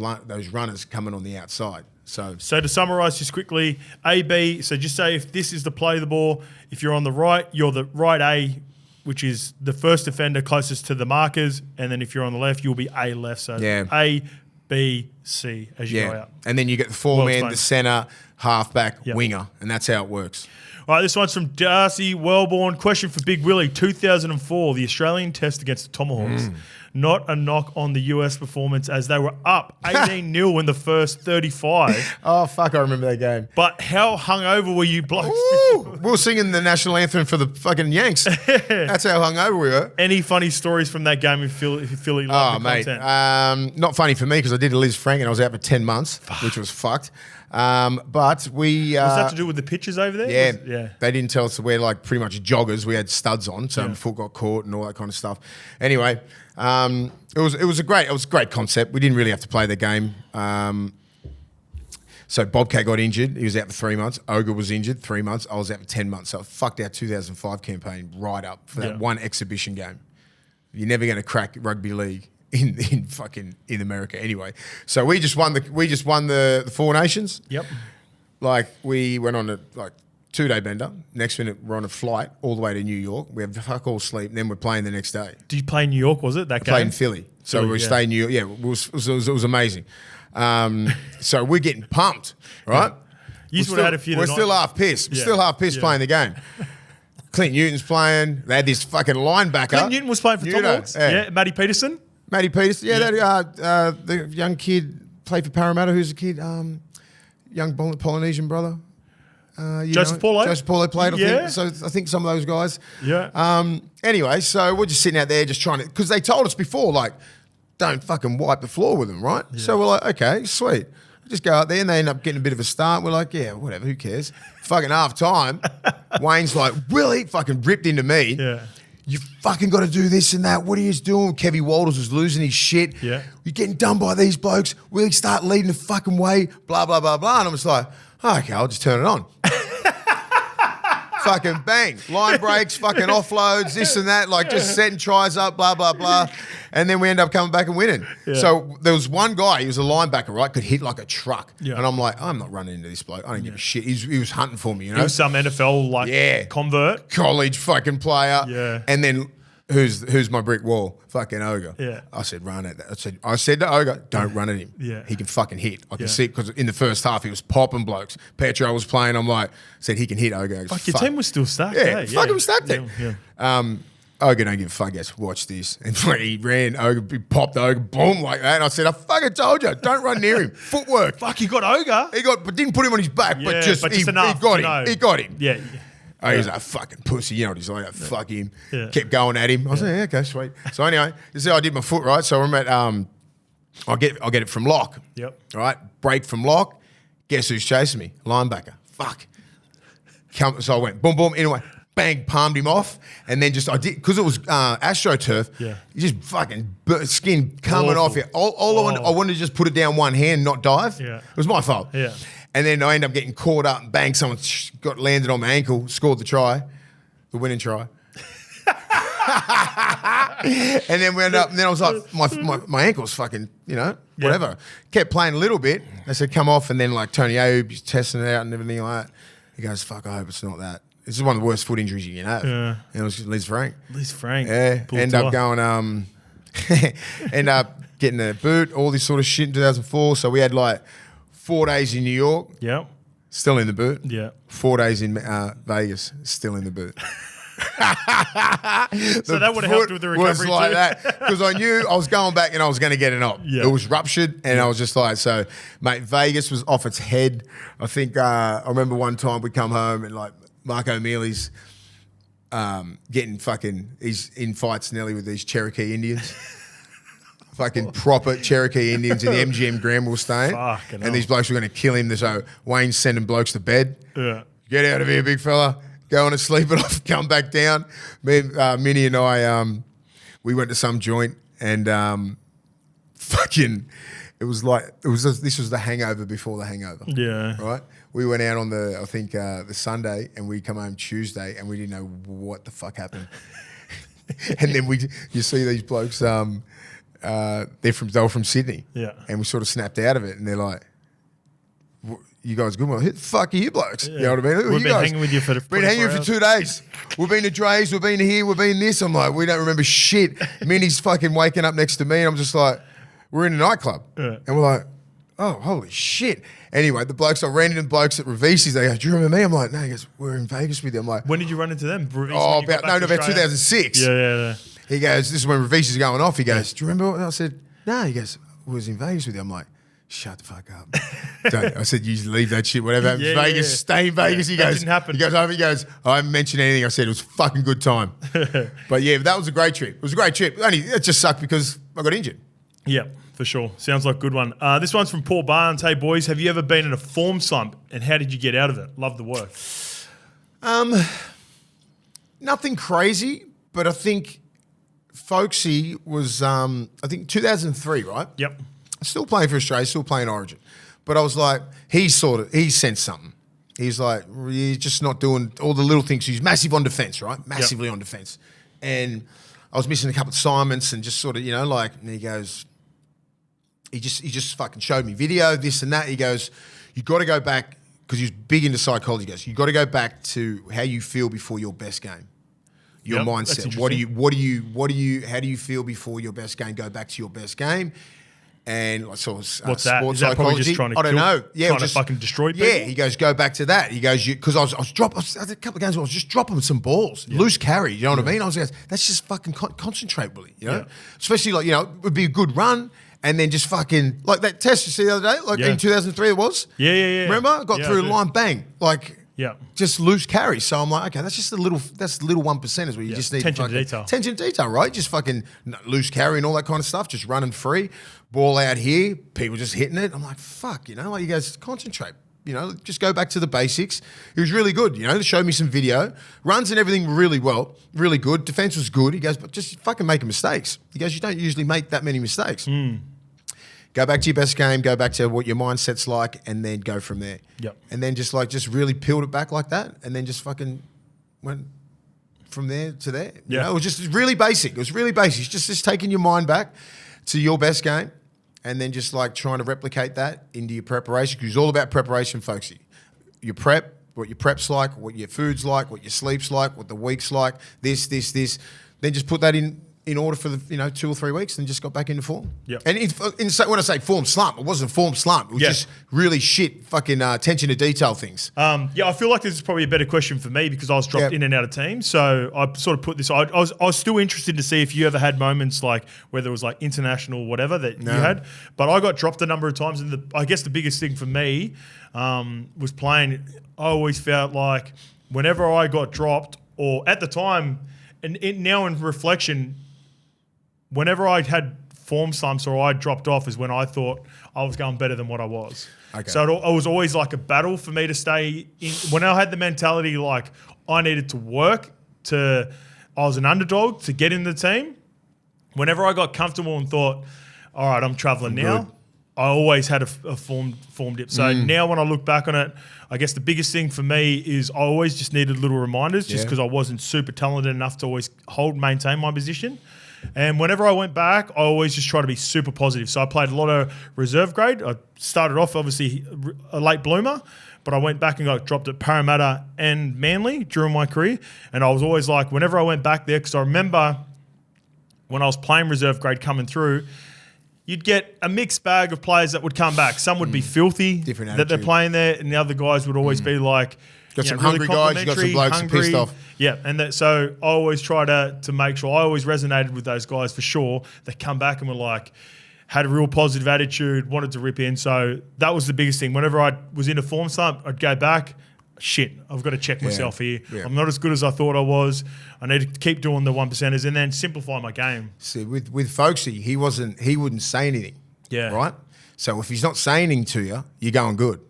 runners coming on the outside. So to summarise just quickly, A, B, so just say if this is the play of the ball, if you're on the right, you're the right A, which is the first defender closest to the markers, and then if you're on the left, you'll be A left. So A, B, C as you go out. And then you get the 4-man, the centre, halfback, winger, and that's how it works. All right, this one's from Darcy Wellborn. Question for Big Willie. 2004, the Australian test against the Tomahawks. Not a knock on the US performance, as they were up 18-0 in the first 35. Oh, fuck, I remember that game. But how hungover were you blokes? We were singing the national anthem for the fucking Yanks. That's how hungover we were. Any funny stories from that game if Philly loved the content? Not funny for me, because I did a Liz Frank and I was out for 10 months, which was fucked. But we... was that to do with the pitches over there? Yeah. They didn't tell us to wear like pretty much joggers. We had studs on, so my foot got caught and all that kind of stuff. Anyway, it was a great concept. We didn't really have to play the game. So Bobcat got injured. He was out for 3 months. Ogre was injured 3 months. I was out for 10 months. So I fucked our 2005 campaign right up for that one exhibition game. You're never going to crack rugby league in America anyway. So we just won the Four Nations. Yep. Like we went on a 2-day bender. Next minute we're on a flight all the way to New York. We have fuck all sleep, and then we're playing the next day. Did you play in New York? Was it that game? Played in Philly. So we stayed in New York. Yeah, it was amazing. So we're getting pumped, right? You would have had a few. We're still half pissed. We're still half pissed playing the game. Clint Newton's playing. They had this fucking linebacker. Clint Newton was playing for Tomahawks. Yeah. Matty Peterson. Matty Peterson. Yeah. The young kid played for Parramatta. Who's the kid? Young Polynesian brother. Joseph Paulo? Joseph Paulo played, I think. So I think some of those guys. Yeah. Anyway, so we're just sitting out there just trying to... Because they told us before, like, don't fucking wipe the floor with them, right? Yeah. So we're like, okay, sweet. We just go out there and they end up getting a bit of a start. We're like, yeah, whatever, who cares? Fucking half time, Wayne's like, Willie, fucking ripped into me. Yeah. You fucking got to do this and that. What are you doing? Kevy Walters was losing his shit. Yeah. You're getting done by these blokes. Willie, start leading the fucking way. Blah, blah, blah, blah. And I'm just like, oh, okay, I'll just turn it on. Fucking bang. Line breaks, fucking offloads, this and that, like just setting tries up, blah, blah, blah. And then we end up coming back and winning. Yeah. So there was one guy, he was a linebacker, right, could hit like a truck. Yeah. And I'm like, I'm not running into this bloke. I don't give a shit. He was hunting for me, you know? He was some NFL convert. College fucking player. Yeah. And then who's my brick wall? Fucking Ogre. Yeah. I said, run at that. I said to Ogre, don't run at him. Yeah. He can fucking hit. I can see it because in the first half he was popping blokes. Petro was playing. I'm like, said he can hit Ogre. Fuck, your team was still stacked. Yeah, fucking stacked it. Yeah. Ogre don't give a fuck. Yes, watch this. And when he ran, Ogre, he popped Ogre, boom, like that. And I said, I fucking told you, don't run near him. Footwork. Fuck, you got Ogre. But didn't put him on his back, but just enough. He got him. Yeah. Oh, he's like, fucking pussy. You know what he's like? Fuck him. Yeah. Kept going at him. I was like, yeah, okay, sweet. So anyway, this is how I did my foot, right? So I'm at, I'll get it from lock. Yep. Right? Break from lock. Guess who's chasing me? Linebacker. Fuck. So I went boom, boom. Anyway, bang, palmed him off. And then I did, because it was AstroTurf, you just fucking skin coming off here. I wanted to just put it down one hand, not dive. Yeah. It was my fault. Yeah. And then I ended up getting caught up and bang, someone got landed on my ankle, scored the winning try. And then we ended up, and then I was like, my ankle's fucking, whatever. Kept playing a little bit. I said, come off. And then like Tony Ayoub, he's testing it out and everything like that. He goes, fuck, I hope it's not that. This is one of the worst foot injuries you can have. Yeah. And it was Liz Frank. Yeah. End up going, end up getting a boot, all this sort of shit in 2004. So we had like 4 days in New York. Yeah. Still in the boot. Yeah. 4 days in Vegas. Still in the boot. So that would have helped with the recovery was like too. that because I knew I was going back and I was going to get an op. Yeah. It was ruptured and I was just like, so mate, Vegas was off its head. I think I remember one time we come home and like Mark O'Mealy's he's in fights nearly with these Cherokee Indians. Fucking proper Cherokee Indians in the MGM Grand were staying. And these blokes were going to kill him. So Wayne's sending blokes to bed. Yeah. Get out of here, big fella. Going to sleep it off, come back down. Minnie and I, we went to some joint and this was the hangover before the hangover. Yeah. Right? We went out on the Sunday and we come home Tuesday and we didn't know what the fuck happened. And then you see these blokes, they were from Sydney. Yeah. And we sort of snapped out of it and they're like, you guys good? Well, who the fuck are you blokes? Yeah. You know what I mean? We've been hanging with you for 2 days. We've been to Dre's, we've been here, we've been this. I'm like, we don't remember shit. Minnie's fucking waking up next to me and I'm just like, we're in a nightclub. Yeah. And we're like, oh, holy shit. Anyway, I ran into the blokes at Ravisi's. They go, do you remember me? I'm like, no. He goes, we're in Vegas with you. I'm like, when did you run into them? About 2006. Yeah. He goes, this is when Ravisi's going off. He goes, do you remember what I said? No. He goes, I was in Vegas with you. I'm like, shut the fuck up. I said, you leave that shit, whatever happens. Vegas, stay in Vegas. He goes, didn't happen. He goes, I haven't mentioned anything. I said, it was a fucking good time. But yeah, that was a great trip. It was a great trip. Only it just sucked because I got injured. Yeah, for sure. Sounds like a good one. This one's from Paul Barnes. Hey, boys, have you ever been in a form slump and how did you get out of it? Love the work. Nothing crazy, but I think Folksy was, 2003, right? Yep. Still playing for Australia, still playing Origin. But I was like, he sensed something. He's like, he's just not doing all the little things. He's massive on defence, right? Massively on defence. And I was missing a couple of assignments and just sort of, and he goes, he just fucking showed me video, this and that. He goes, you got to go back, because he's big into psychology. He goes, you got to go back to how you feel before your best game. Your mindset. How do you feel before your best game? Go back to your best game. And what's that? Sports psychology. Just trying to I don't know. Yeah, trying to fucking destroy people. Yeah, he goes, go back to that. He goes, because I was dropping a couple of games where I was just dropping some balls, loose carry. You know what I mean? I was like, that's just fucking concentrate, Willie. Especially it would be a good run. And then just fucking, like that test you see the other day, in 2003 it was. Yeah. Remember? I got through the line, bang. Just loose carry. So I'm like, okay, that's just little 1%ers where you just need attention to detail. Attention to detail, right? Just fucking loose carry and all that kind of stuff, just running free. Ball out here, people just hitting it. I'm like, fuck, you guys concentrate. Just go back to the basics. He was really good, to show me some video. Runs and everything really well, really good. Defense was good. He goes, but just fucking making mistakes. He goes, you don't usually make that many mistakes. Go back to your best game, go back to what your mindset's like, and then go from there. Yep. And then just really peeled it back like that, and then just fucking went from there to there. Yeah. It was just really basic. It was really basic. It's just taking your mind back to your best game, and then just trying to replicate that into your preparation, because it's all about preparation, folksy. Your prep, what your prep's like, what your food's like, what your sleep's like, what the week's like, this. Then just put that in order for the 2 or 3 weeks, and just got back into form. Yep. And when I say form slump, it wasn't form slump. It was just really shit fucking attention to detail things. I feel like this is probably a better question for me because I was dropped in and out of teams. So I sort of put this. I was still interested to see if you ever had moments like whether it was like international whatever that you had. But I got dropped a number of times, and I guess the biggest thing for me was playing. I always felt like whenever I got dropped, or at the time, and now in reflection, whenever I had form slumps or I dropped off is when I thought I was going better than what I was. Okay. So it was always like a battle for me to stay in. When I had the mentality like I needed to work I was an underdog to get in the team. Whenever I got comfortable and thought, all right, I'm traveling now, good. I always had a form dip. So now when I look back on it, I guess the biggest thing for me is I always just needed little reminders just because I wasn't super talented enough to always maintain my position. And whenever I went back, I always just try to be super positive. So I played a lot of reserve grade. I started off obviously a late bloomer, but I went back and got dropped at Parramatta and Manly during my career. And I was always like, whenever I went back there, because I remember when I was playing reserve grade coming through, you'd get a mixed bag of players that would come back. Some would be filthy that they're playing there, and the other guys would always be like, got some hungry guys, you got some blokes who pissed off. Yeah, and so I always try to make sure, I always resonated with those guys for sure. They come back and were like, had a real positive attitude, wanted to rip in. So that was the biggest thing. Whenever I was in a form slump, I'd go back, shit, I've got to check myself here. Yeah. I'm not as good as I thought I was. I need to keep doing the 1%ers and then simplify my game. See, with Folksy, he wouldn't say anything. Yeah. Right? So if he's not saying anything to you, you're going good.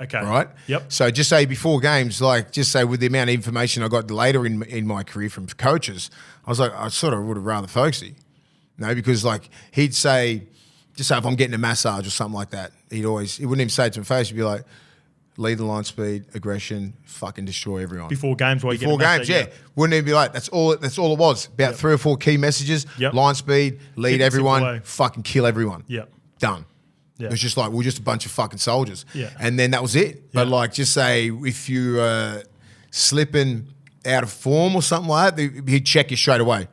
Okay. Right? Yep. So just say before games, just say with the amount of information I got later in my career from coaches, I was like, I sort of would have rather Folksy. No, because he'd say, just say if I'm getting a massage or something like that, he wouldn't even say it to my face, he'd be like, lead the line speed, aggression, fucking destroy everyone. Before games, while you get before games, yeah. Wouldn't even be like, that's all it was. About 3 or 4 key messages, line speed, lead everyone, fucking kill everyone. Yeah. Done. Yeah. It was just like, we're just a bunch of fucking soldiers. Yeah. And then that was it. Yeah. But just say if you slipping out of form or something like that, he'd check you straight away.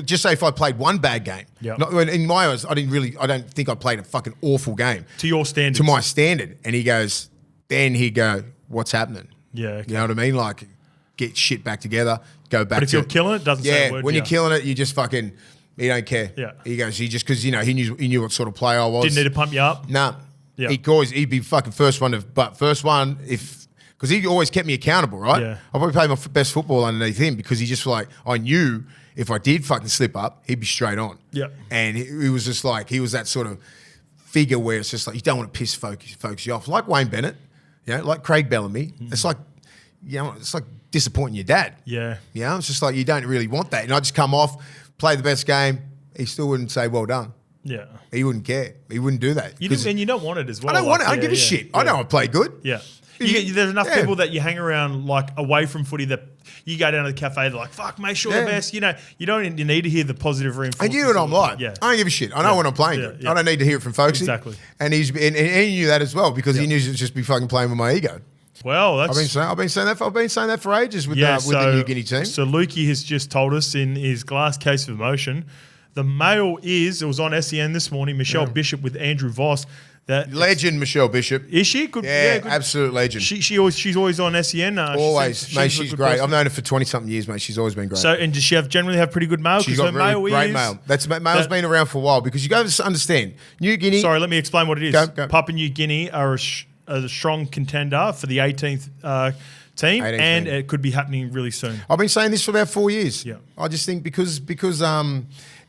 Just say if I played one bad game. Yep. In my eyes, I don't think I played a fucking awful game. To your standards. To my standard. And then he'd go, what's happening? Yeah. Okay. You know what I mean? Like, get shit back together, go back to it. But if you're killing it, doesn't say a word. When you're killing it, you just fucking, he don't care. Yeah. He goes, because, he knew what sort of player I was. Didn't need to pump you up? Nah. Yeah. He'd be fucking first one because he always kept me accountable, right? Yeah. I probably played my best football underneath him because he just I knew if I did fucking slip up, he'd be straight on. Yeah. And he was just he was that sort of figure where it's just you don't want to piss folks off. Like Wayne Bennett, like Craig Bellamy. It's it's like disappointing your dad. Yeah. It's just you don't really want that. And I just come off, play the best game. He still wouldn't say well done. Yeah. He wouldn't care. He wouldn't do that. And you don't want it as well. I don't want it. I don't give a shit. Yeah. I know I play good. Yeah. There's enough people that you hang around away from footy that you go down to the cafe, they're like, fuck, mate, sure the best. You need to hear the positive reinforcement. And you know what I'm like. Yeah. I don't give a shit. I know when I'm playing good. Yeah. I don't need to hear it from folks. Exactly. And he knew that as well because he knew to just be fucking playing with my ego. Well, I've been saying that for ages with the New Guinea team. So Lukey has just told us in his glass case of emotion, the mail it was on SEN this morning, Michelle Bishop with Andrew Voss. Legend Michelle Bishop. Is she? Good, good. Absolute legend. She's always on SEN. Always. Mate, she's great. I've known her for 20-something years, mate. She's always been great. So, and does she generally have pretty good mail? She's got great mail. Mail's been around for a while because you got to understand, New Guinea... Sorry, let me explain what it is. Go. Papua New Guinea are a strong contender for the 18th team, and it could be happening really soon. I've been saying this for about 4 years. Yeah. I just think because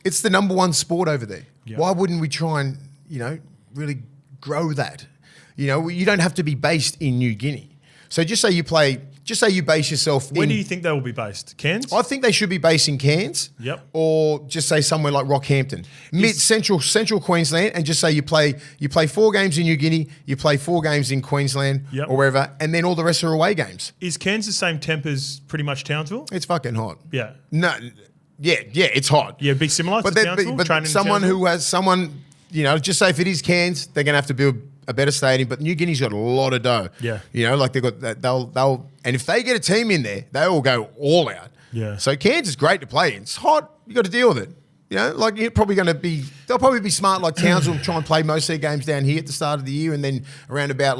it's the number one sport over there. Yeah. Why wouldn't we try and, really grow that? You don't have to be based in New Guinea. So just say you base yourself Where do you think they will be based? Cairns? I think they should be based in Cairns. Yep. Or just say somewhere like Rockhampton. Central Queensland, and just say you play 4 games in New Guinea, you play 4 games in Queensland or wherever, and then all the rest are away games. Is Cairns the same temp as pretty much Townsville? It's fucking hot. Yeah. No, yeah, it's hot. Yeah, be similar to Townsville? But someone who has just say if it is Cairns, they're going to have to build a better stadium. But New Guinea's got a lot of dough. Yeah. They've got that. They'll and if they get a team in there, they will go all out. Yeah. So Cairns is great to play in. It's hot. You got to deal with it. You're probably going to be. They'll probably be smart like Townsville, try and play most of their games down here at the start of the year, and then around about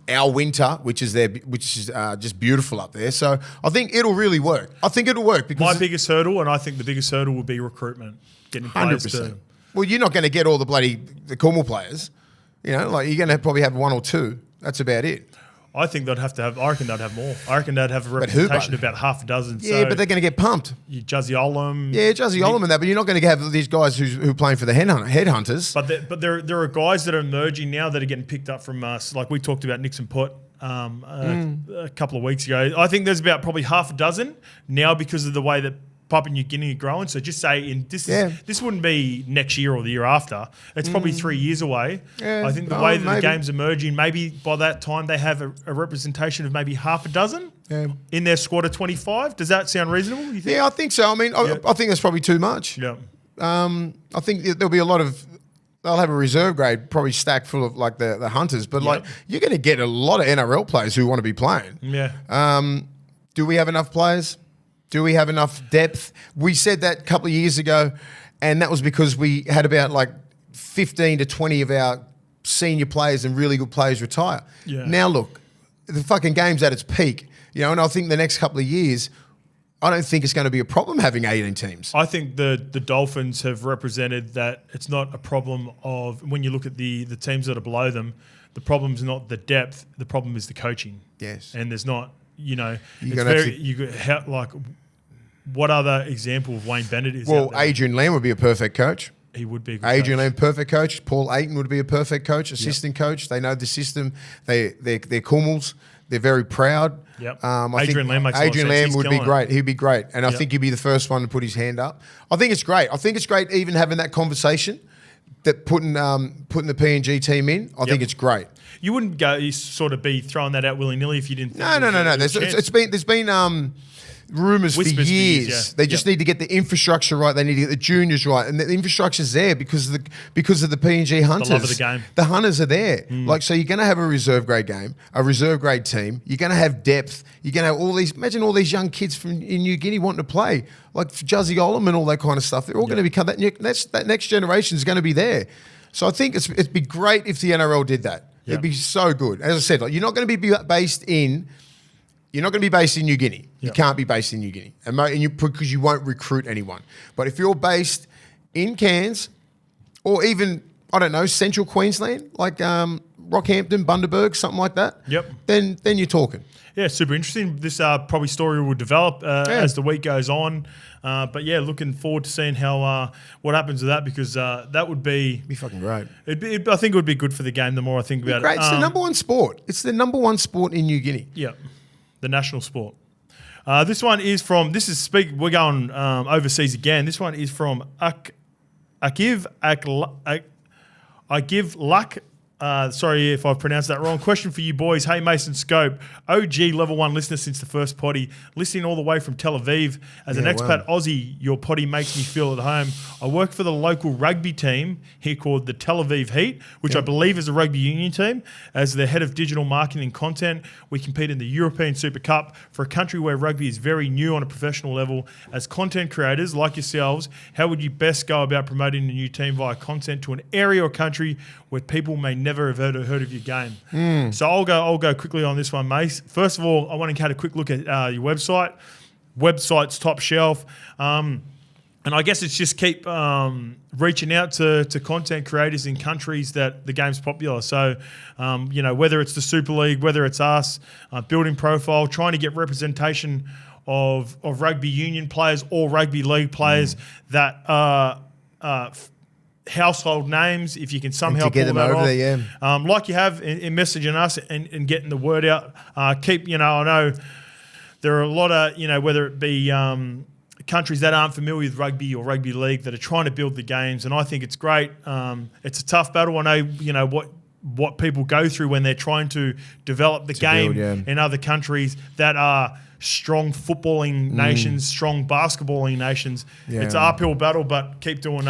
our winter, which is just beautiful up there. So I think it'll really work. Because my biggest hurdle, and I think the biggest hurdle will be recruitment, getting players 100%. Well, you're not going to get all the Cornwall players. You're going to probably have 1 or 2. That's about it. I think they'd have to have. I reckon they'd have more. I reckon they'd have a representation of about half a dozen. Yeah, but they're going to get pumped. Juzzy Olam. Yeah, Juzzy Olam and that, but you're not going to have these guys who are playing for the headhunters. But there are guys that are emerging now that are getting picked up from us. Like we talked about Nixon Putt a couple of weeks ago. I think there's about probably half a dozen now because of the way that Papua New Guinea are growing. So just say this wouldn't be next year or the year after. It's probably 3 years away. Yeah, I think the way that the game's emerging, maybe by that time they have a representation of maybe half a dozen in their squad of 25. Does that sound reasonable, you think? Yeah, I think so. I mean, I think that's probably too much. Yeah. I think there'll be a lot of... They'll have a reserve grade probably stacked full of like the hunters, but like you're going to get a lot of NRL players who want to be playing. Yeah. Do we have enough players? Do we have enough depth? We said that a couple of years ago, and that was because we had about like 15 to 20 of our senior players and really good players retire. Yeah. Now look, the fucking game's at its peak, and I think the next couple of years, I don't think it's going to be a problem having 18 teams. I think the Dolphins have represented that it's not a problem of, when you look at the teams that are below them, the problem's not the depth, the problem is the coaching. Yes. And there's not, what other example of Wayne Bennett is out there? Adrian Lamb would be a perfect coach. He would be a good Adrian coach. Lamb, perfect coach. Paul Ayton would be a perfect coach, assistant coach. They know the system. They're Kummels. They're very proud. Yep. Adrian Lamb makes a lot of sense. Lamb would be great. It. He'd be great. And I think he'd be the first one to put his hand up. I think it's great. I think it's great even having that conversation, that putting the PNG team in. I think it's great. You wouldn't sort of be throwing that out willy-nilly if you didn't think No. There's been rumours for years. They just need to get the infrastructure right. They need to get the juniors right, and the infrastructure's there because of the PNG hunters. The love of the game. The hunters are there. So you're going to have a reserve grade game, a reserve grade team. You're going to have depth. You're going to have all these. Imagine all these young kids in New Guinea wanting to play, like Juzzy Olam and all that kind of stuff. They're all going to become that. That next generation is going to be there. So I think it'd be great if the NRL did that. It'd be so good. As I said, like, you're not going to be based in New Guinea. You can't be based in New Guinea, because you won't recruit anyone. But if you're based in Cairns, or even, I don't know, Central Queensland, like Rockhampton, Bundaberg, something like that. Then you're talking. Yeah, super interesting. This probably story will develop as the week goes on. But yeah, looking forward to seeing how what happens with that, because that would be fucking great. I think it would be good for the game. The more I think about it, it's the number one sport. It's the number one sport in New Guinea. Yeah, the national sport. This one is from. We're going overseas again. This one is from I give luck. Sorry if I've pronounced that wrong. Question for you boys. Hey, Mason Scope, OG level 1 listener since the first potty, listening all the way from Tel Aviv. As an expat Aussie, your potty makes me feel at home. I work for the local rugby team here called the Tel Aviv Heat, which I believe is a rugby union team. As the head of digital marketing and content, we compete in the European Super Cup for a country where rugby is very new on a professional level. As content creators like yourselves, how would you best go about promoting a new team via content to an area or country where people may never have heard of your game? So I'll go quickly on this one, Mace. First of all, I want to have a quick look at your website. Website's top shelf. And I guess it's just keep reaching out to content creators in countries that the game's popular. So, whether it's the Super League, whether it's us, building profile, trying to get representation of rugby union players or rugby league players that are household names, if you can somehow pull them over there, like you have in messaging us and getting the word out. I know there are a lot of, whether it be countries that aren't familiar with rugby or rugby league that are trying to build the games, and I think it's great. It's a tough battle. I know, what people go through when they're trying to develop the game in other countries that are strong footballing nations, strong basketballing nations. It's an uphill battle, but keep doing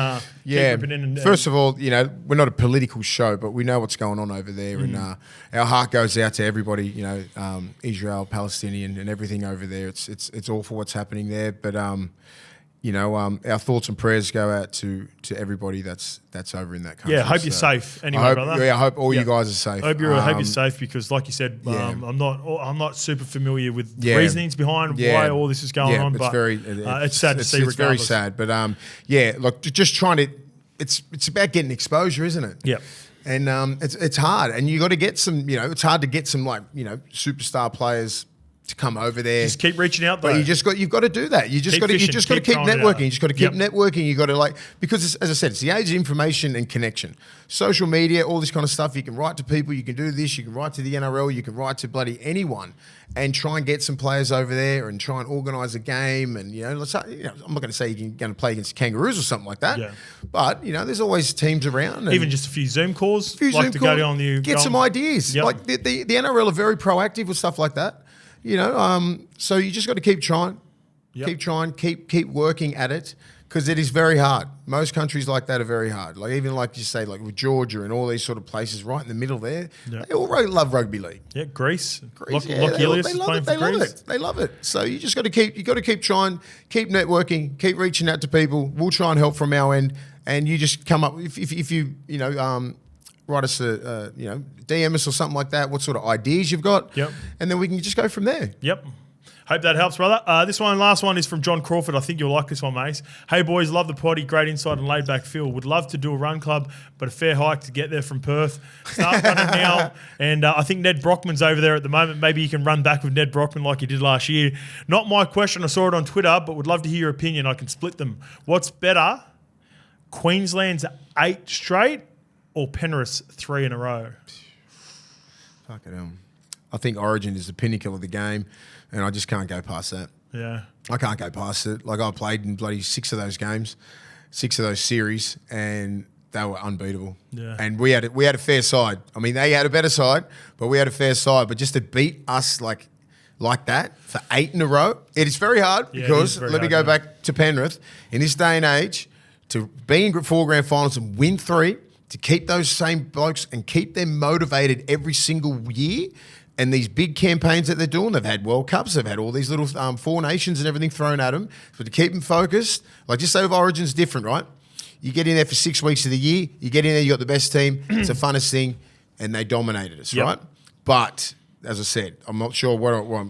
keep ripping in. First of all, we're not a political show, but we know what's going on over there, and our heart goes out to everybody. Israel, Palestinian, and everything over there. It's awful what's happening there, but our thoughts and prayers go out to everybody that's over in that country. Yeah, hope you're safe anyway, brother. Yeah, I hope all you guys are safe. I hope you're safe, because, like you said, I'm not super familiar with the reasonings behind why all this is going on. But it's sad to see. It's very sad, but look, just trying to. It's about getting exposure, isn't it? Yeah. And it's hard. And you got to get some, it's hard to get some superstar players to come over there. Just keep reaching out, though. But you've got to do that. You just got to keep networking. You just got to keep networking. You got to because as I said, it's the age of information and connection. Social media, all this kind of stuff. You can write to people. You can do this. You can write to the NRL. You can write to bloody anyone, and try and get some players over there and try and organise a game. And I'm not going to say you're going to play against Kangaroos or something like that. Yeah. But there's always teams around. Even just a few Zoom calls. Get some ideas. Yep. Like the NRL are very proactive with stuff like that. So you just got to keep trying, keep working at it, because it is very hard. Most countries like that are very hard. Like even like you say, like with Georgia and all these sort of places right in the middle there, they all love rugby league. Yeah, Greece. They love it. So you just got to keep trying, keep networking, keep reaching out to people. We'll try and help from our end, and you just come up if you write us a DM us or something like that, what sort of ideas you've got, and then we can just go from there. Yep. Hope that helps, brother. Last one is from John Crawford. I think you'll like this one, mate. Hey, boys, love the potty. Great insight and laid back feel. Would love to do a run club, but a fair hike to get there from Perth. Start running now, and I think Ned Brockman's over there at the moment. Maybe you can run back with Ned Brockman like you did last year. Not my question. I saw it on Twitter, but would love to hear your opinion. I can split them. What's better, Queensland's 8 straight or Penrith's 3 in a row? Fucking hell. I think Origin is the pinnacle of the game, and I just can't go past that. Yeah. I can't go past it. Like, I played in bloody 6 of those games, 6 of those series, and they were unbeatable. Yeah. And we had a fair side. I mean, they had a better side, but we had a fair side. But just to beat us like that for 8 in a row, it is very hard because, let me go back to Penrith. In this day and age, to be in 4 grand finals and win 3, to keep those same blokes and keep them motivated every single year, and these big campaigns that they're doing, they've had World Cups, they've had all these little 4 nations and everything thrown at them, but to keep them focused, like just say with Origin's different, right? You get in there for 6 weeks of the year, you get in there, you got the best team, it's the funnest thing, and they dominated us, right? But as I said, I'm not sure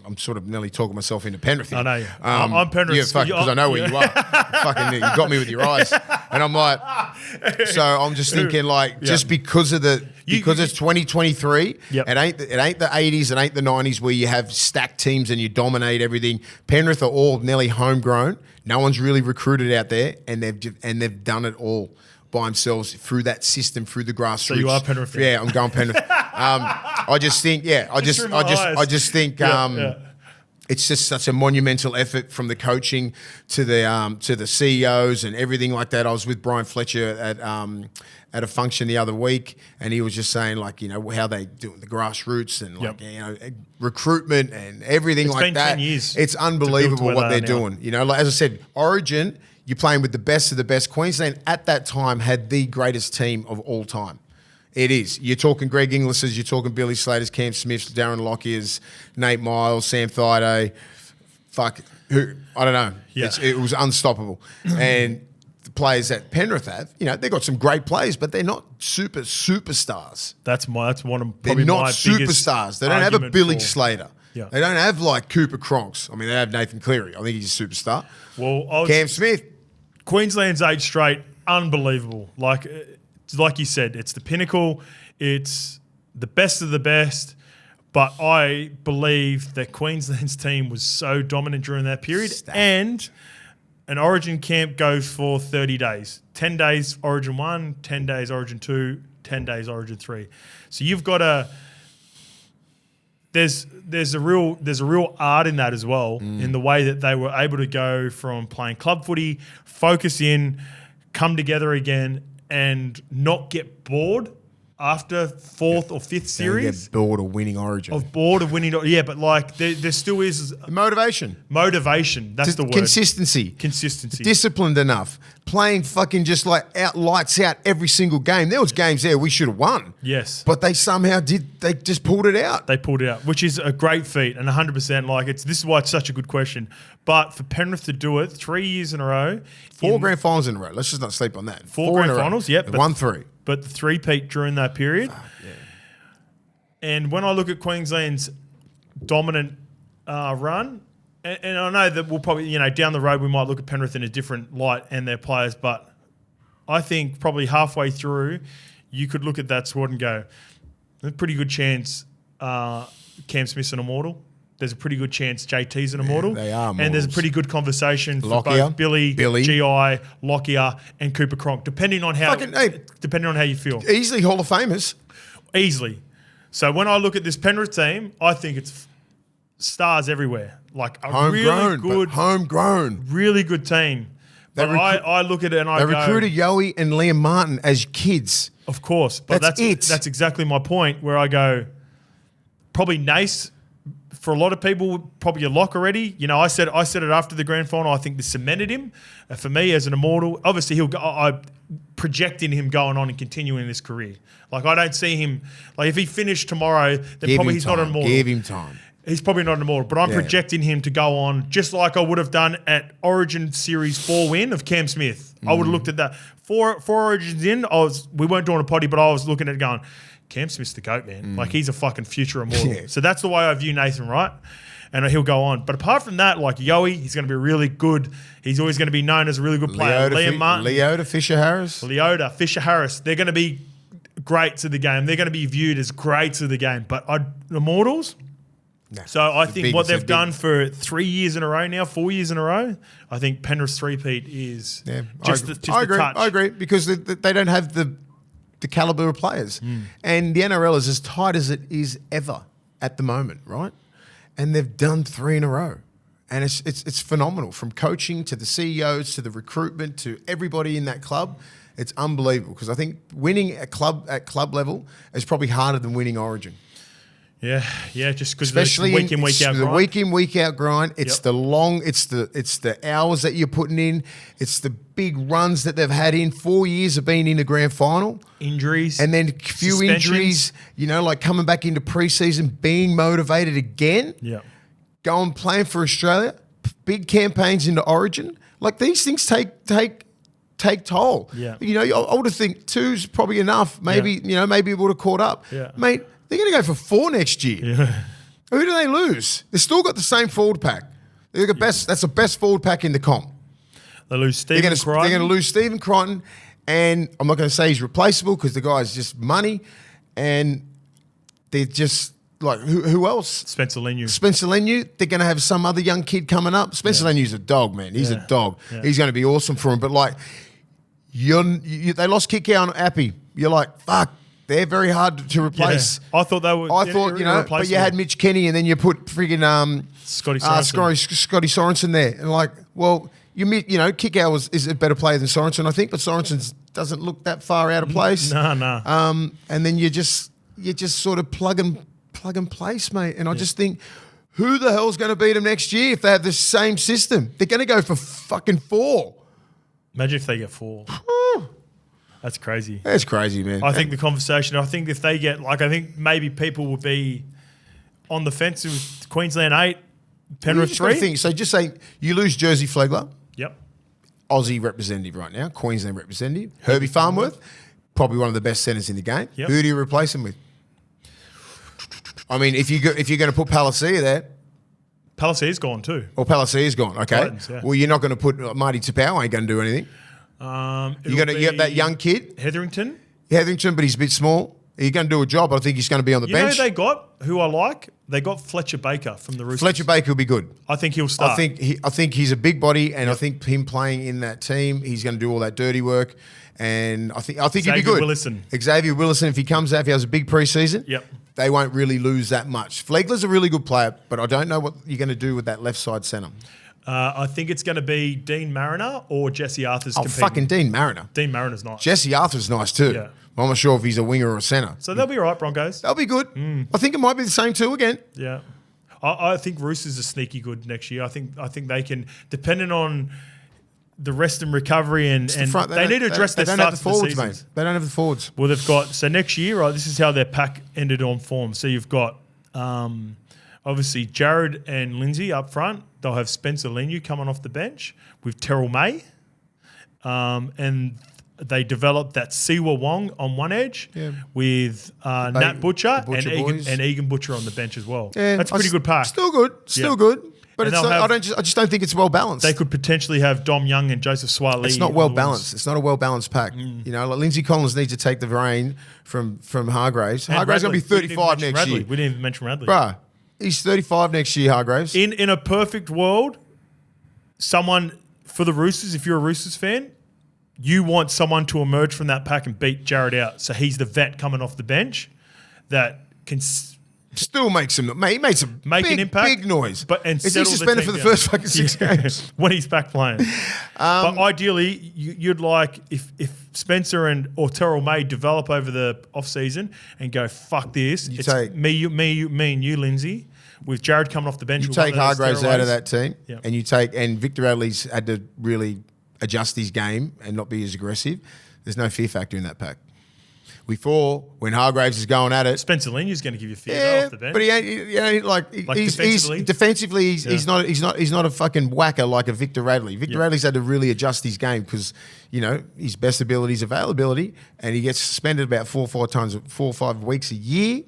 I'm sort of nearly talking myself into Penrith here. I know you. I'm Penrith. Yeah, because I know where you are. You got me with your eyes. And I'm like, so I'm just thinking just because of because it's 2023, it ain't the 80s, it ain't the 90s where you have stacked teams and you dominate everything. Penrith are all nearly homegrown. No one's really recruited out there, and they've done it all by themselves through that system, through the grassroots. So you are Penrith. Yeah, I'm going Penrith. I just think, it's just such a monumental effort from the coaching to the CEOs and everything like that. I was with Brian Fletcher at a function the other week, and he was just saying how they do the grassroots and recruitment and everything like that. 10 years. It's unbelievable what they're doing. As I said, Origin, you're playing with the best of the best. Queensland at that time had the greatest team of all time. It is. You're talking Greg Inglis's, you're talking Billy Slater's, Cam Smith's, Darren Lockyer's, Nate Miles, Sam Thaiday. I don't know. Yeah. It was unstoppable. And the players that Penrith have, they've got some great players, but they're not superstars. That's one of probably they're not my superstars. They don't have a Billy Slater. Yeah. They don't have Cooper Cronks. I mean, they have Nathan Cleary. I think he's a superstar. Well, Cam Smith. Queensland's 8 straight, unbelievable. Like you said, it's the pinnacle. It's the best of the best. But I believe that Queensland's team was so dominant during that period. And an Origin camp goes for 30 days. 10 days Origin 1, 10 days Origin 2, 10 days Origin 3. So you've got there's a real art in that as well, in the way that they were able to go from playing club footy, focus in, come together again, and not get bored after 4th or 5th series. Get bored of winning Origin. Yeah, but there still is motivation. That's the word. Consistency. Disciplined enough. Playing fucking just lights out every single game. There was games there we should have won. Yes. But they somehow did. They just pulled it out. Which is a great feat, and 100% this is why it's such a good question. But for Penrith to do it 3 years in a row. 4 grand finals in a row. Let's just not sleep on that. 4 grand finals, yep. They won 3. But the 3-peat during that period. Yeah. And when I look at Queensland's dominant run, and I know that we'll probably, down the road we might look at Penrith in a different light and their players, but I think probably halfway through you could look at that squad and go, there's a pretty good chance Cam Smith's an immortal. There's a pretty good chance JT's an immortal. They are immortals. And there's a pretty good conversation for Lockyer, both Billy, GI, Lockyer, and Cooper Cronk, depending on how you feel. Easily Hall of Famers. Easily. So when I look at this Penrith team, I think it's stars everywhere. Like a homegrown, really good team. But I look at it and I go... They recruited Yowie and Liam Martin as kids. Of course. But that's exactly my point, where I go, probably Nace, for a lot of people, probably a lock already. You know, I said it after the grand final. I think this cemented him. For me, as an immortal, obviously I'm projecting him going on and continuing his career. Like, I don't see him... Like, if he finished tomorrow, then probably he's not an immortal. Give him time. He's probably not an immortal, but I'm projecting him to go on just like I would have done at Origin Series 4 win of Cam Smith. I would have looked at that. Four Origins in, we weren't doing a potty, but I was looking at it going, Cam Smith's the GOAT, man. Like, he's a fucking future immortal. So that's the way I view Nathan, right? And he'll go on. But apart from that, like Yowie, he's going to be really good. He's always going to be known as a really good player. Liam Martin. Leota Fisher-Harris. They're going to be greats of the game. They're going to be viewed as greats of the game. But immortals... No, so I think what they've done for 3 years in a row now, 4 years in a row, I think Penrith's three-peat is just the touch. I agree, because they don't have the calibre of players. And the NRL is as tight as it is ever at the moment, right? And they've done 3 in a row. And it's phenomenal, from coaching to the CEOs to the recruitment to everybody in that club. It's unbelievable, because I think winning at club level is probably harder than winning Origin. Yeah, just because especially week in, week out grind. The week in, week out grind. It's the hours that you're putting in. It's the big runs that they've had in. 4 years of being in the grand final. Injuries. And then a few injuries, you know, like coming back into preseason, being motivated again. Yeah. Going playing for Australia. Big campaigns into Origin. Like, these things take toll. Yeah. You know, I would have think 2's probably enough. Maybe, maybe it would have caught up. Yeah. Mate, they're going to go for 4 next year. Yeah. Who do they lose? They've still got the same forward pack. They're the best. That's the best forward pack in the comp. They lose Stephen Crichton. They're going to lose Stephen Crichton, and I'm not going to say he's replaceable, because the guy's just money, and they're just like, who else? Spencer Leniu. They're going to have some other young kid coming up. Spencer Leniu's a dog, man. He's a dog. Yeah. He's going to be awesome for him. But like, they lost Kikau and Appy. You're like, fuck. They're very hard to replace. Yeah. I thought they were. But you had Mitch Kenny, and then you put friggin' Scotty Sorensen there, and like, well, Kikau is a better player than Sorensen, I think, but Sorensen doesn't look that far out of place. No. And then you just sort of plug and place, mate. And I just think, who the hell's going to beat them next year if they have the same system? They're going to go for fucking 4. Imagine if they get 4. That's crazy. That's crazy, man. I think the conversation, if they get, I think maybe people will be on the fence with Queensland 8, Penrith 3. So just say you lose Jersey Flegler. Yep. Aussie representative right now, Queensland representative. Herbie Farnworth, probably one of the best centres in the game. Yep. Who do you replace him with? I mean, if you're going to put Palacia there. Palacia's gone too. Or Palacia's gone, okay. Titans, yeah. Well, you're not going to put Marty Tapau, ain't going to do anything. You got that young kid, Hetherington, but he's a bit small. He's going to do a job. I think he's going to be on the bench. They got who I like. They got Fletcher Baker from the Roosters. Fletcher Baker will be good. I think he'll start. I think he's a big body, and I think him playing in that team, he's going to do all that dirty work. And I think he'll be good. Xavier Willison, if he comes out, if he has a big preseason, they won't really lose that much. Flegler's a really good player, but I don't know what you're going to do with that left side centre. I think it's going to be Dean Mariner or Jesse Arthur's competing. Fucking Dean Mariner. Dean Mariner's nice. Jesse Arthur's nice too. Yeah. I'm not sure if he's a winger or a centre. So they'll be all right, Broncos. They'll be good. I think it might be the same two again. Yeah. I think Roosters are sneaky good next year. I think they can, depending on the rest and recovery, and they need to address their starts of the season. Mate. They don't have the forwards. Well, they've got, so next year, right, this is how their pack ended on form. So you've got obviously Jared and Lindsay up front. They'll have Spencer Leniu coming off the bench with Terrell May. And they developed that Siwa Wong on one edge with Nat Butcher and Egan Butcher on the bench as well. Yeah, that's a pretty good pack. Still good. But it's not, I just don't think it's well balanced. They could potentially have Dom Young and Joseph Swiley. It's not well balanced. It's not a well balanced pack. You know, like Lindsay Collins needs to take the reign from Hargraves. And Hargraves going to be 35 next year. We didn't even mention Radley. Bruh, he's 35 next year, Hargraves. In a perfect world, someone for the Roosters, if you're a Roosters fan, you want someone to emerge from that pack and beat Jared out. So he's the vet coming off the bench that can still makes him. He makes a an impact, big noise. Is he suspended for the first fucking 6 games when he's back playing? But ideally, you'd like if Spencer or Terrell May develop over the off season and go fuck this. Me and you, Lindsay. With Jared coming off the bench, you take Hargraves out of that team, and Victor Radley's had to really adjust his game and not be as aggressive. There's no fear factor in that pack. Before, when Hargraves is going at it, Spencer Liney's going to give you fear off the bench. But he ain't, defensively, he's not a fucking whacker like a Victor Radley. Victor Radley's had to really adjust his game because, you know, his best ability is availability, and he gets suspended about 4 or 5 weeks a year.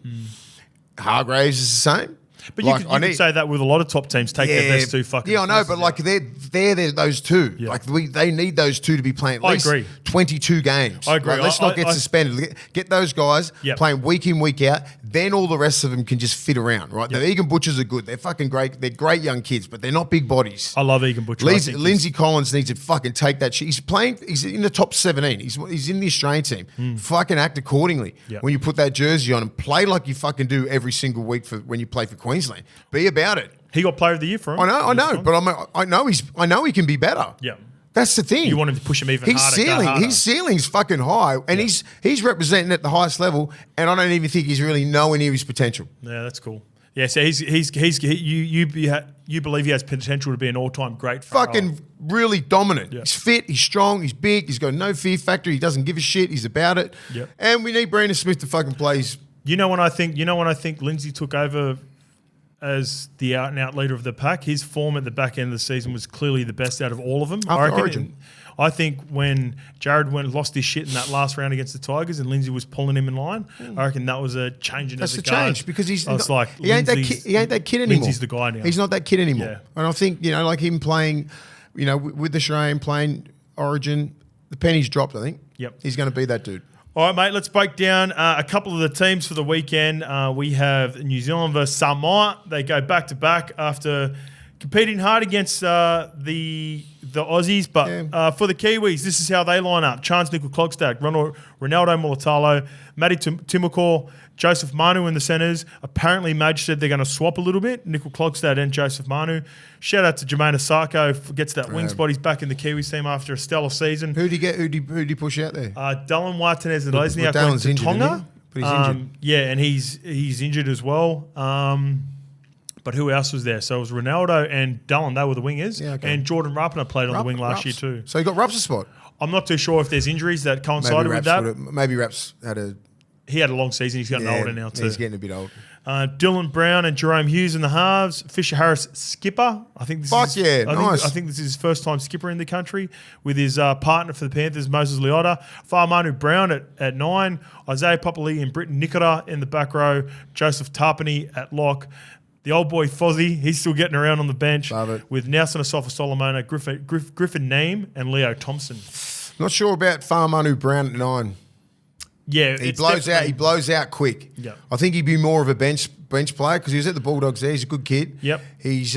Hargraves is the same. But you could say that with a lot of top teams, take their best 2 fucking. Yeah, I know, but like they're those 2. Yeah. Like they need those 2 to be playing at least 22 games. I agree. Like, let's not get suspended. Get those guys playing week in, week out. Then all the rest of them can just fit around, right? The Egan Butchers are good. They're fucking great. They're great young kids, but they're not big bodies. I love Egan Butcher. Lindsay Collins needs to fucking take that shit. He's in the top 17. He's in the Australian team. Fucking act accordingly. When you put that jersey on and play like you fucking do every single week when you play for Queensland. Be about it. He got Player of the Year for him. I know, but I know he can be better. Yeah. That's the thing. You want him to push him even harder. His ceiling's fucking high, and he's representing at the highest level, and I don't even think he's really nowhere near his potential. Yeah, that's cool. Yeah, so you believe he has potential to be an all-time great. Fucking really dominant. Yeah. He's fit, he's strong, he's big, he's got no fear factor, he doesn't give a shit, he's about it. Yep. And we need Brandon Smith to fucking play. You know when I think Lindsay took over as the out-and-out leader of the pack, his form at the back end of the season was clearly the best out of all of them. After Origin. I think when Jared lost his shit in that last round against the Tigers and Lindsay was pulling him in line, I reckon that was a change in the guard. Change because he ain't that kid anymore. Lindsay's the guy now. He's not that kid anymore. Yeah. And I think, like him playing, with the Australian, playing Origin, the penny's dropped, I think. Yep. He's going to be that dude. All right, mate, let's break down a couple of the teams for the weekend. We have New Zealand versus Samoa. They go back-to-back after competing hard against the Aussies. But for the Kiwis, this is how they line up. Chance Nickel-Klogstad, Ronaldo Mulitalo, Matty Timokor, Joseph Manu in the centres. Apparently, Madge said they're going to swap a little bit, Nickel-Klogstad and Joseph Manu. Shout out to Jermaine Asako, gets that wing spot. He's back in the Kiwis team after a stellar season. Who'd he get? Who'd he push out there? Dylan Martinez and Lesniak went to Tonga. But he's injured. Yeah, and he's injured as well. But who else was there? So it was Ronaldo and Dylan. They were the wingers. Yeah, okay. And Jordan Rapiner played on the wing last year too. So he got Raps a spot. I'm not too sure if there's injuries that coincided with that. Maybe Raps had a... He had a long season. He's getting older now too. He's getting a bit old. Dylan Brown and Jerome Hughes in the halves. Fisher Harris skipper. I think this nice. I think this is his first time skipper in the country with his partner for the Panthers, Moses Leota. Whaamanu Brown at 9. Isaiah Papali and Britton Nikora in the back row. Joseph Tarpany at lock. The old boy Fozzie, he's still getting around on the bench. Love it. With Nelson Asafa Solomona, Griffin Neame, and Leo Thompson. Not sure about Whaamanu Brown at 9. Yeah, he blows out quick. Yep. I think he'd be more of a bench player because he was at the Bulldogs there. He's a good kid. Yep. He's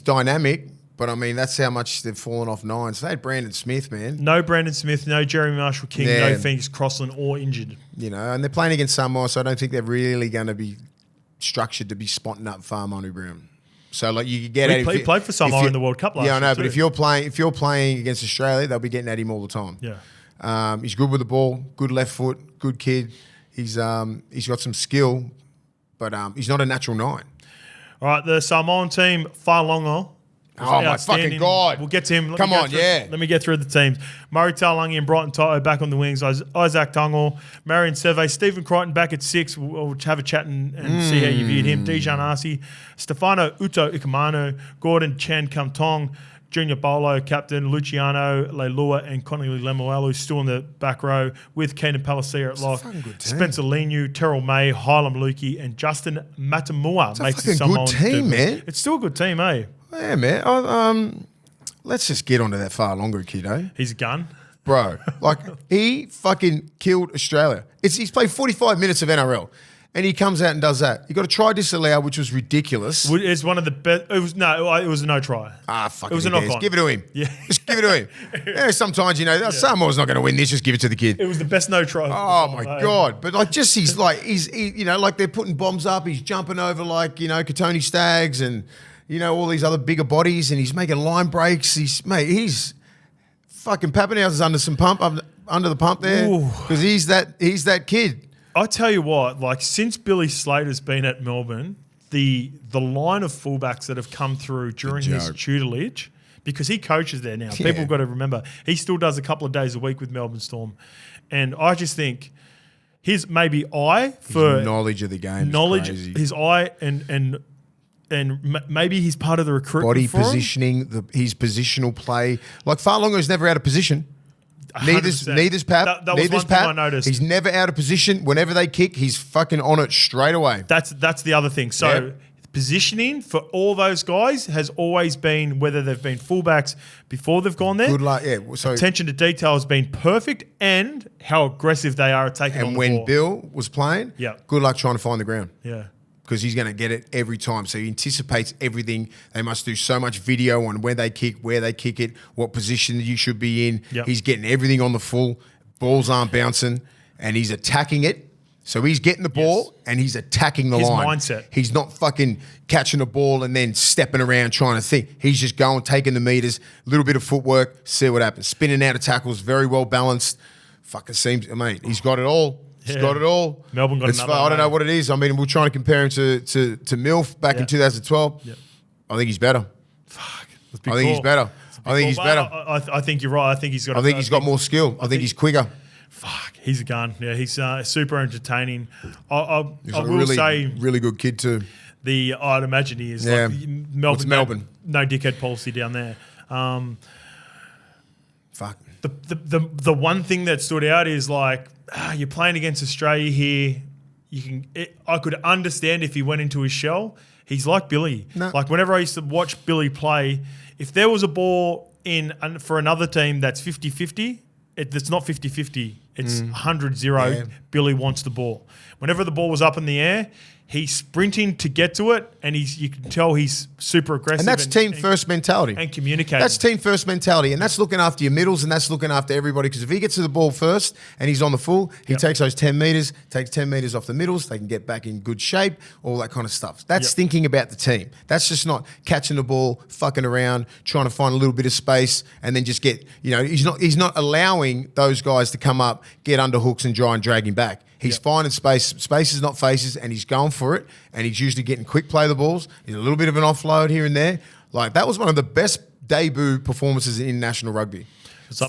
dynamic, but I mean that's how much they've fallen off 9. So they had Brandon Smith, man. No Brandon Smith, no Jeremy Marshall King, no Phoenix Crossland or injured. And they're playing against Samoa, so I don't think they're really going to be structured to be spotting up Whaamanu Brown. So like you could get at him. He played for Samoa in the World Cup last year. Yeah, I know, but if you're playing against Australia, they'll be getting at him all the time. Yeah. He's good with the ball, good left foot, good kid. He's got some skill, but he's not a natural 9. All right, the Samoan team, Whaolonga. Oh, my fucking God. We'll get to him. Let me get through the teams. Murray Taulagi and Brighton Toto back on the wings. Isaac Tungor, Marion Seve, Stephen Crichton back at 6. We'll have a chat and see how you viewed him. Dijon Arce, Stefano Uto Ikamano, Gordon Chan Kamtong, Junior Bolo, captain, Luciano Leilua and Connolly Lemuelu still in the back row with Keenan Palacia at lock. Spencer Leniu, Terrell May, Hylam Lukey and Justin Matamua makes a fucking good team, man. It's still a good team, eh? Yeah, man. Let's just get onto that far longer, kiddo. He's a gun. Bro, like, he fucking killed Australia. He's played 45 minutes of NRL, and he comes out and does that. He got a try disallowed, which was ridiculous. It's one of the best. It was a no try. Fuck it. Was a knock on. Give it to him. Yeah. Just give it to him. Yeah, sometimes, Samoa's not going to win this, just give it to the kid. It was the best no try. Oh, my God. But, like, just like they're putting bombs up. He's jumping over, like, Katoni Staggs and, all these other bigger bodies, and he's making line breaks. He's fucking Pappenhausen is under the pump there because he's that kid. I tell you what, like, since Billy Slater's been at Melbourne, the line of fullbacks that have come through during his tutelage, because he coaches there now. Yeah. People have got to remember he still does a couple of days a week with Melbourne Storm, and I just think his knowledge of the game, his eye and maybe he's part of the recruitment. Body positioning, his positional play. Like, Farlongo's never out of position. 100%. Neither's Pap. That was one thing I noticed. He's never out of position. Whenever they kick, he's fucking on it straight away. That's the other thing. So positioning for all those guys has always been, whether they've been fullbacks before they've gone there. Good luck. Yeah. So attention to detail has been perfect, and how aggressive they are at taking on the ball. And when Bill was playing, good luck trying to find the ground. Yeah. Because he's going to get it every time. So he anticipates everything. They must do so much video on where they kick it, what position you should be in. Yep. He's getting everything on the full. Balls aren't bouncing. And he's attacking it. So he's getting the ball and he's attacking the line. His mindset. He's not fucking catching the ball and then stepping around trying to think. He's just going, taking the meters, a little bit of footwork, see what happens. Spinning out of tackles, very well balanced. Fucking seems, mate, he's got it all. He's got it all. Melbourne got another. I don't know what it is. I mean, we're trying to compare him to Milf back in 2012. Yep. I think he's better. Fuck. I think he's better. I think you're right. I think he's got more skill. I think he's quicker. Fuck, he's a gun. Yeah, he's super entertaining. I will say, really good kid too. I'd imagine he is. Yeah. Like Melbourne. No dickhead policy down there. Fuck. The one thing that stood out is like, you're playing against Australia here. I could understand if he went into his shell. He's like Billy. No. Like, whenever I used to watch Billy play, if there was a ball in for another team that's 50-50, it's not 50-50. It's 100-0. Yeah. Billy wants the ball. Whenever the ball was up in the air, he's sprinting to get to it, and you can tell he's super aggressive. And that's team first mentality. And communicating. That's team first mentality, and that's looking after your middles, and that's looking after everybody. Because if he gets to the ball first and he's on the full, he takes those 10 metres, takes 10 metres off the middles, they can get back in good shape, all that kind of stuff. That's thinking about the team. That's just not catching the ball, fucking around, trying to find a little bit of space, and then just get, he's not allowing those guys to come up, get under hooks and try and drag him back. He's finding space. Space is not faces, and he's going for it. And he's usually getting quick play the balls. He's a little bit of an offload here and there. Like, that was one of the best debut performances in international rugby.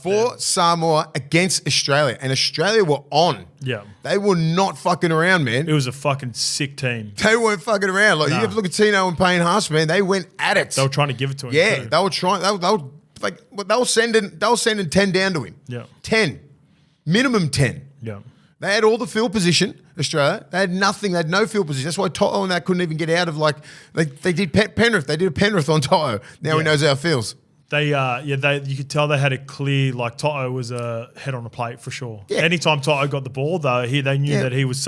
For Samoa against Australia. And Australia were on. Yeah. They were not fucking around, man. It was a fucking sick team. They weren't fucking around. Like, you have to look at Tino and Payne Haas, man. They went at it. They were trying to give it to him. Yeah, too. they were trying. They were sending 10 down to him. Yeah. 10. Minimum 10. Yeah. They had all the field position, Australia. They had nothing. They had no field position. That's why Toto and that couldn't even get out of, like, they did Penrith. They did a Penrith on Toto. Now he knows how it feels. You could tell they had it clear, like Toto was a head on a plate for sure. Yeah. Anytime Toto got the ball, though, they knew that he was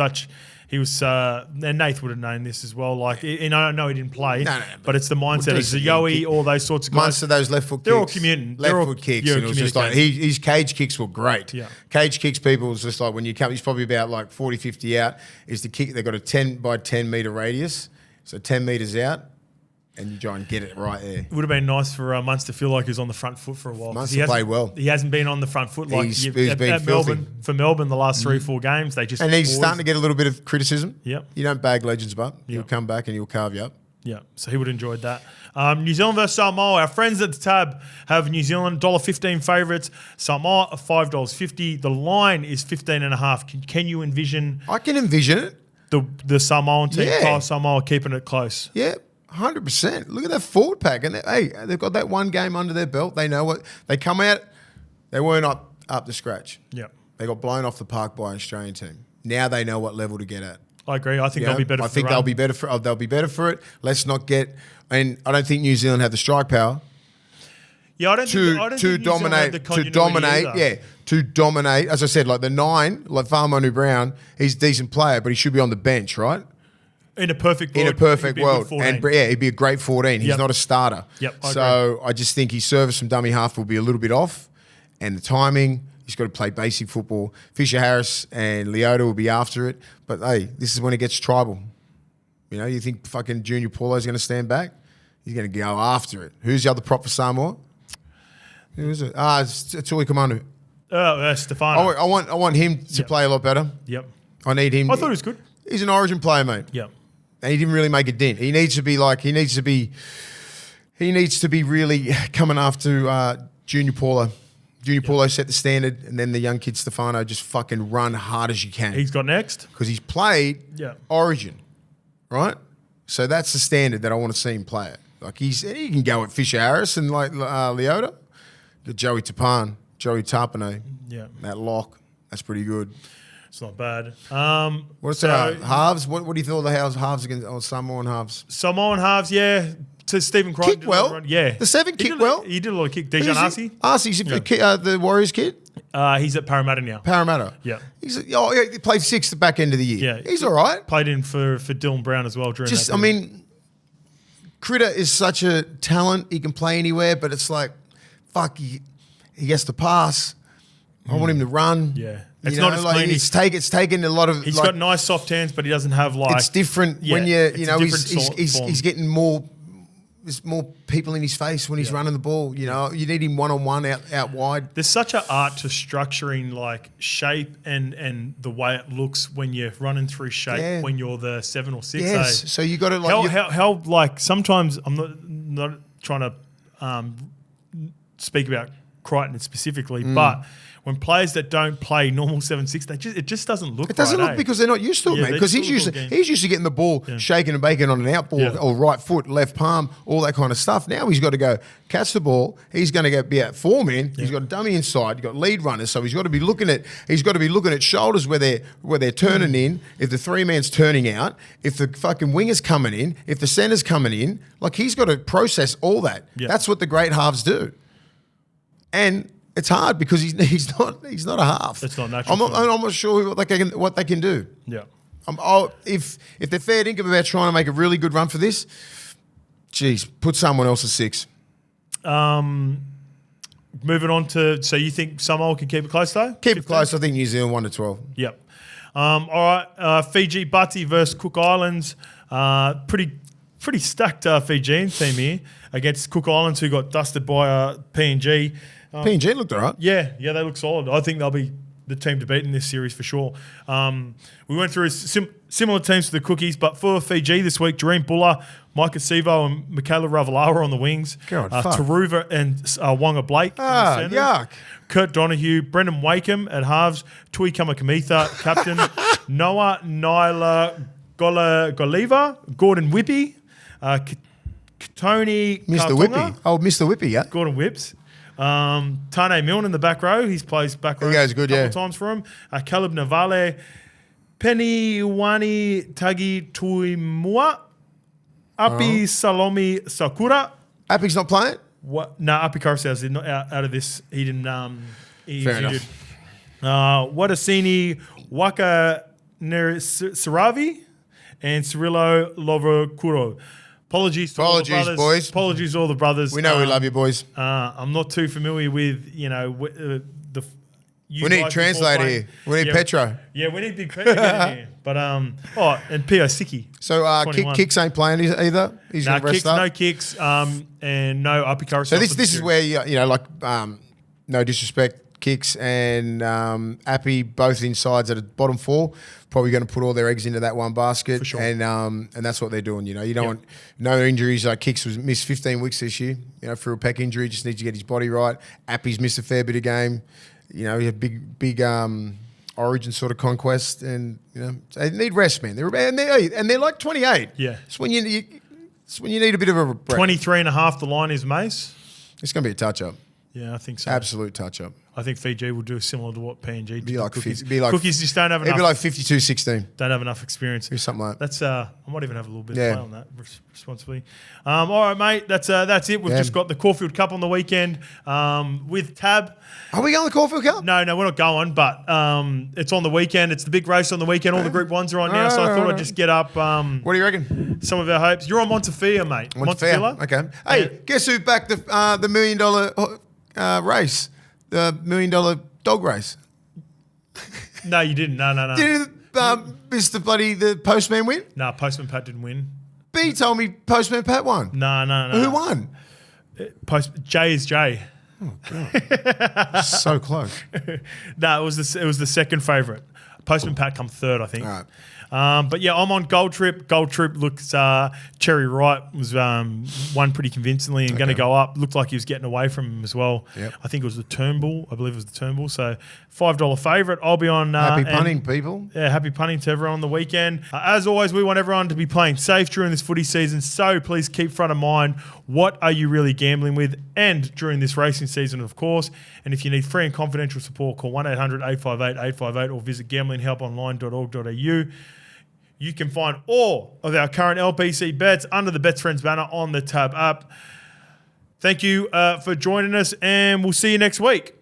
and Nath would have known this as well. Like, I know he didn't play, but it's the mindset of Zayoe, all those sorts of guys. Most of those left foot kicks. They're all commuting. Left foot kicks. And it was just like, his cage kicks were great. Yeah. Cage kicks, people, was just like, when you come, he's probably about like 40, 50 out, is the kick. They've got a 10 by 10 metre radius. So 10 metres out. And you try and get it right there. It would have been nice for Munster to feel like he was on the front foot for a while. Munster played well. He hasn't been on the front foot like he's been at Melbourne. For Melbourne, the last 3-4 games, they just... And he's starting to get a little bit of criticism. Yep. You don't bag legends, but he'll come back and he'll carve you up. Yeah, so he would have enjoyed that. New Zealand versus Samoa. Our friends at the tab have New Zealand $1.15 favourites. Samoa are $5.50. The line is 15.5. Can you envision... I can envision it. The Samoan team, Samoa, keeping it close. Yeah. 100%. Look at that forward pack. And they've got that one game under their belt. They know what... They come out... They weren't up to scratch. Yeah. They got blown off the park by an Australian team. Now they know what level to get at. I agree. I think they'll be better. They'll be better for. They'll be better for it. Let's not get. And I don't think New Zealand have the strike power. Yeah, I don't think to dominate. As I said, like the 9, like Farmanu Brown, he's a decent player, but he should be on the bench, right? In a perfect world, and he'd be a great 14. He's not a starter. Yep. So I just think his service from dummy half will be a little bit off, and the timing. He's got to play basic football. Fisher Harris and Leota will be after it, but hey, this is when it gets tribal. You know, you think fucking Junior Paulo's going to stand back? He's going to go after it. Who's the other prop for Samoa? Who is it? It's Tui Kamanu. Stefano. I want him to play a lot better. Yep. I need him. I thought he was good. He's an Origin player, mate. Yep. And he didn't really make a dent. He needs to be really coming after Junior Paulo. Junior Paulo set the standard, and then the young kid Stefano just fucking run hard as you can. He's got next. Because he's played Origin, right? So that's the standard that I want to see him play it. Like he can go at Fisher Harris and like Leota. The Joey Tapane. Yeah. That lock. That's pretty good. It's not bad. What's halves? What do you thought of the halves against Samoan halves? Samoan halves, yeah. To Stephen Crichton. Kicked well. Yeah. The 7 kicked well. He did a lot of kick. Dejan Arce? Arce's the Warriors kid? He's at Parramatta now. Parramatta. Yeah. He played 6 the back end of the year. Yeah. He's all right. Played in for Dylan Brown as well during that. I mean, Critter is such a talent. He can play anywhere, but it's like, fuck, he has to pass. I want him to run. Yeah. It's not as clean. It's taken a lot of. He's got nice soft hands, but he doesn't have like. It's different when he's getting more. There's more people in his face when he's running the ball. You know, you need him one-on-one out wide. There's such an art to structuring like shape and the way it looks when you're running through shape when you're the 7 or 6. Yes, so you got to like how like sometimes I'm not trying to speak about Crichton specifically, but when players that don't play normal 7-6, it just doesn't look. It doesn't look because they're not used to it, mate. Because he's used to getting the ball shaking and baking on an outball or right foot, left palm, all that kind of stuff. Now he's got to go catch the ball. He's going to be at 4 men. He's got a dummy inside. You've got lead runners, so he's got to be looking at shoulders where they're turning in. If the 3 man's turning out, if the fucking winger's coming in, if the center's coming in, like he's got to process all that. That's what the great halves do, and. It's hard because he's not a half. It's not natural. I'm not sure what they can do. Yeah. If they're fair dinkum about trying to make a really good run for this, geez, put someone else at 6. Moving on to, so you think Samoa can keep it close though? Keep it close. I think New Zealand 1-12. Yep. All right. Fiji Butty versus Cook Islands. Pretty stacked Fijian team here against Cook Islands, who got dusted by PNG. PNG looked all right. Yeah, they look solid. I think they'll be the team to beat in this series for sure. We went through similar teams to the Cookies, but for Fiji this week, Jareen Buller, Micah Sivo and Michaela Ravalawa on the wings. Taruva and Wonga Blake. Yuck. Kurt Donahue, Brendan Wakeham at halves, Tui Kamakamitha, captain, Noah Nyla Goliva, Gordon Whippy, Tony Mr. Whippy. Oh, Mr. Whippy, yeah. Gordon Whips. Tane Milne in the back row. He's plays back row a couple times for him. Caleb Navale, Penny Wani Tagi Tuimua, Api Salomi Sakura. Api's not playing? What? No, Api Karasau's not out of this. He didn't. Fair enough. Watasini Waka Saravi and Cirillo Lovokuro. Apologies to all the brothers. Boys. Apologies to all the brothers. We know we love you, boys. I'm not too familiar with, the... We need a translator here. We need Petro. Yeah, we need Big Petro here. But, and P.O. Siki. So, Kicks ain't playing either? He's going to rest up? No Kicks, and no Apikara. So this is where, no disrespect, Kicks and Appy, both insides at a bottom 4, probably going to put all their eggs into that one basket. For sure. And that's what they're doing. You don't want no injuries. Kicks was missed 15 weeks this year, for a pec injury. Just needs to get his body right. Appy's missed a fair bit of game. He had big Origin sort of conquest, and they need rest, man. They're like 28. Yeah, it's when you need a bit of a break. 23.5. The line is Mace. It's going to be a touch up. Yeah, I think so. Absolute touch up. I think Fiji will do similar to what PNG did. Be like Cookies. be like Cookies just don't have enough. It'd be like 52-16. Don't have enough experience. Or something like that. That's I might even have a little bit of play on that responsibly. All right, mate. That's it. We've just got the Caulfield Cup on the weekend with Tab. Are we going to the Caulfield Cup? No, we're not going. But it's on the weekend. It's the big race on the weekend. All the Group 1s are on now. So I thought I'd just get up. What do you reckon? Some of our hopes. You're on Montefiore, mate. Montefiore. Okay. Hey, guess who backed the $1 million race? The $1 million dog race. No, you didn't. No. Didn't the Postman win? No, Postman Pat didn't win. B told me Postman Pat won. No. Who won? Jay is Jay. Oh God, so close. No, it was the second favourite. Postman Pat come third, I think. All right. But yeah, I'm on Gold Trip. Gold Trip looks Cherry Wright was won pretty convincingly and going to go up. Looked like he was getting away from him as well. Yep. I think it was the Turnbull. I believe it was the Turnbull. So $5 favourite. I'll be on. Happy punting, people. Yeah, happy punting to everyone on the weekend. As always, we want everyone to be playing safe during this footy season. So please keep front of mind what are you really gambling with, and during this racing season, of course. And if you need free and confidential support, call 1-800-858-858 or visit gamblinghelponline.org.au. You can find all of our current LPC bets under the Bets Friends banner on the Tab app. Thank you for joining us, and we'll see you next week.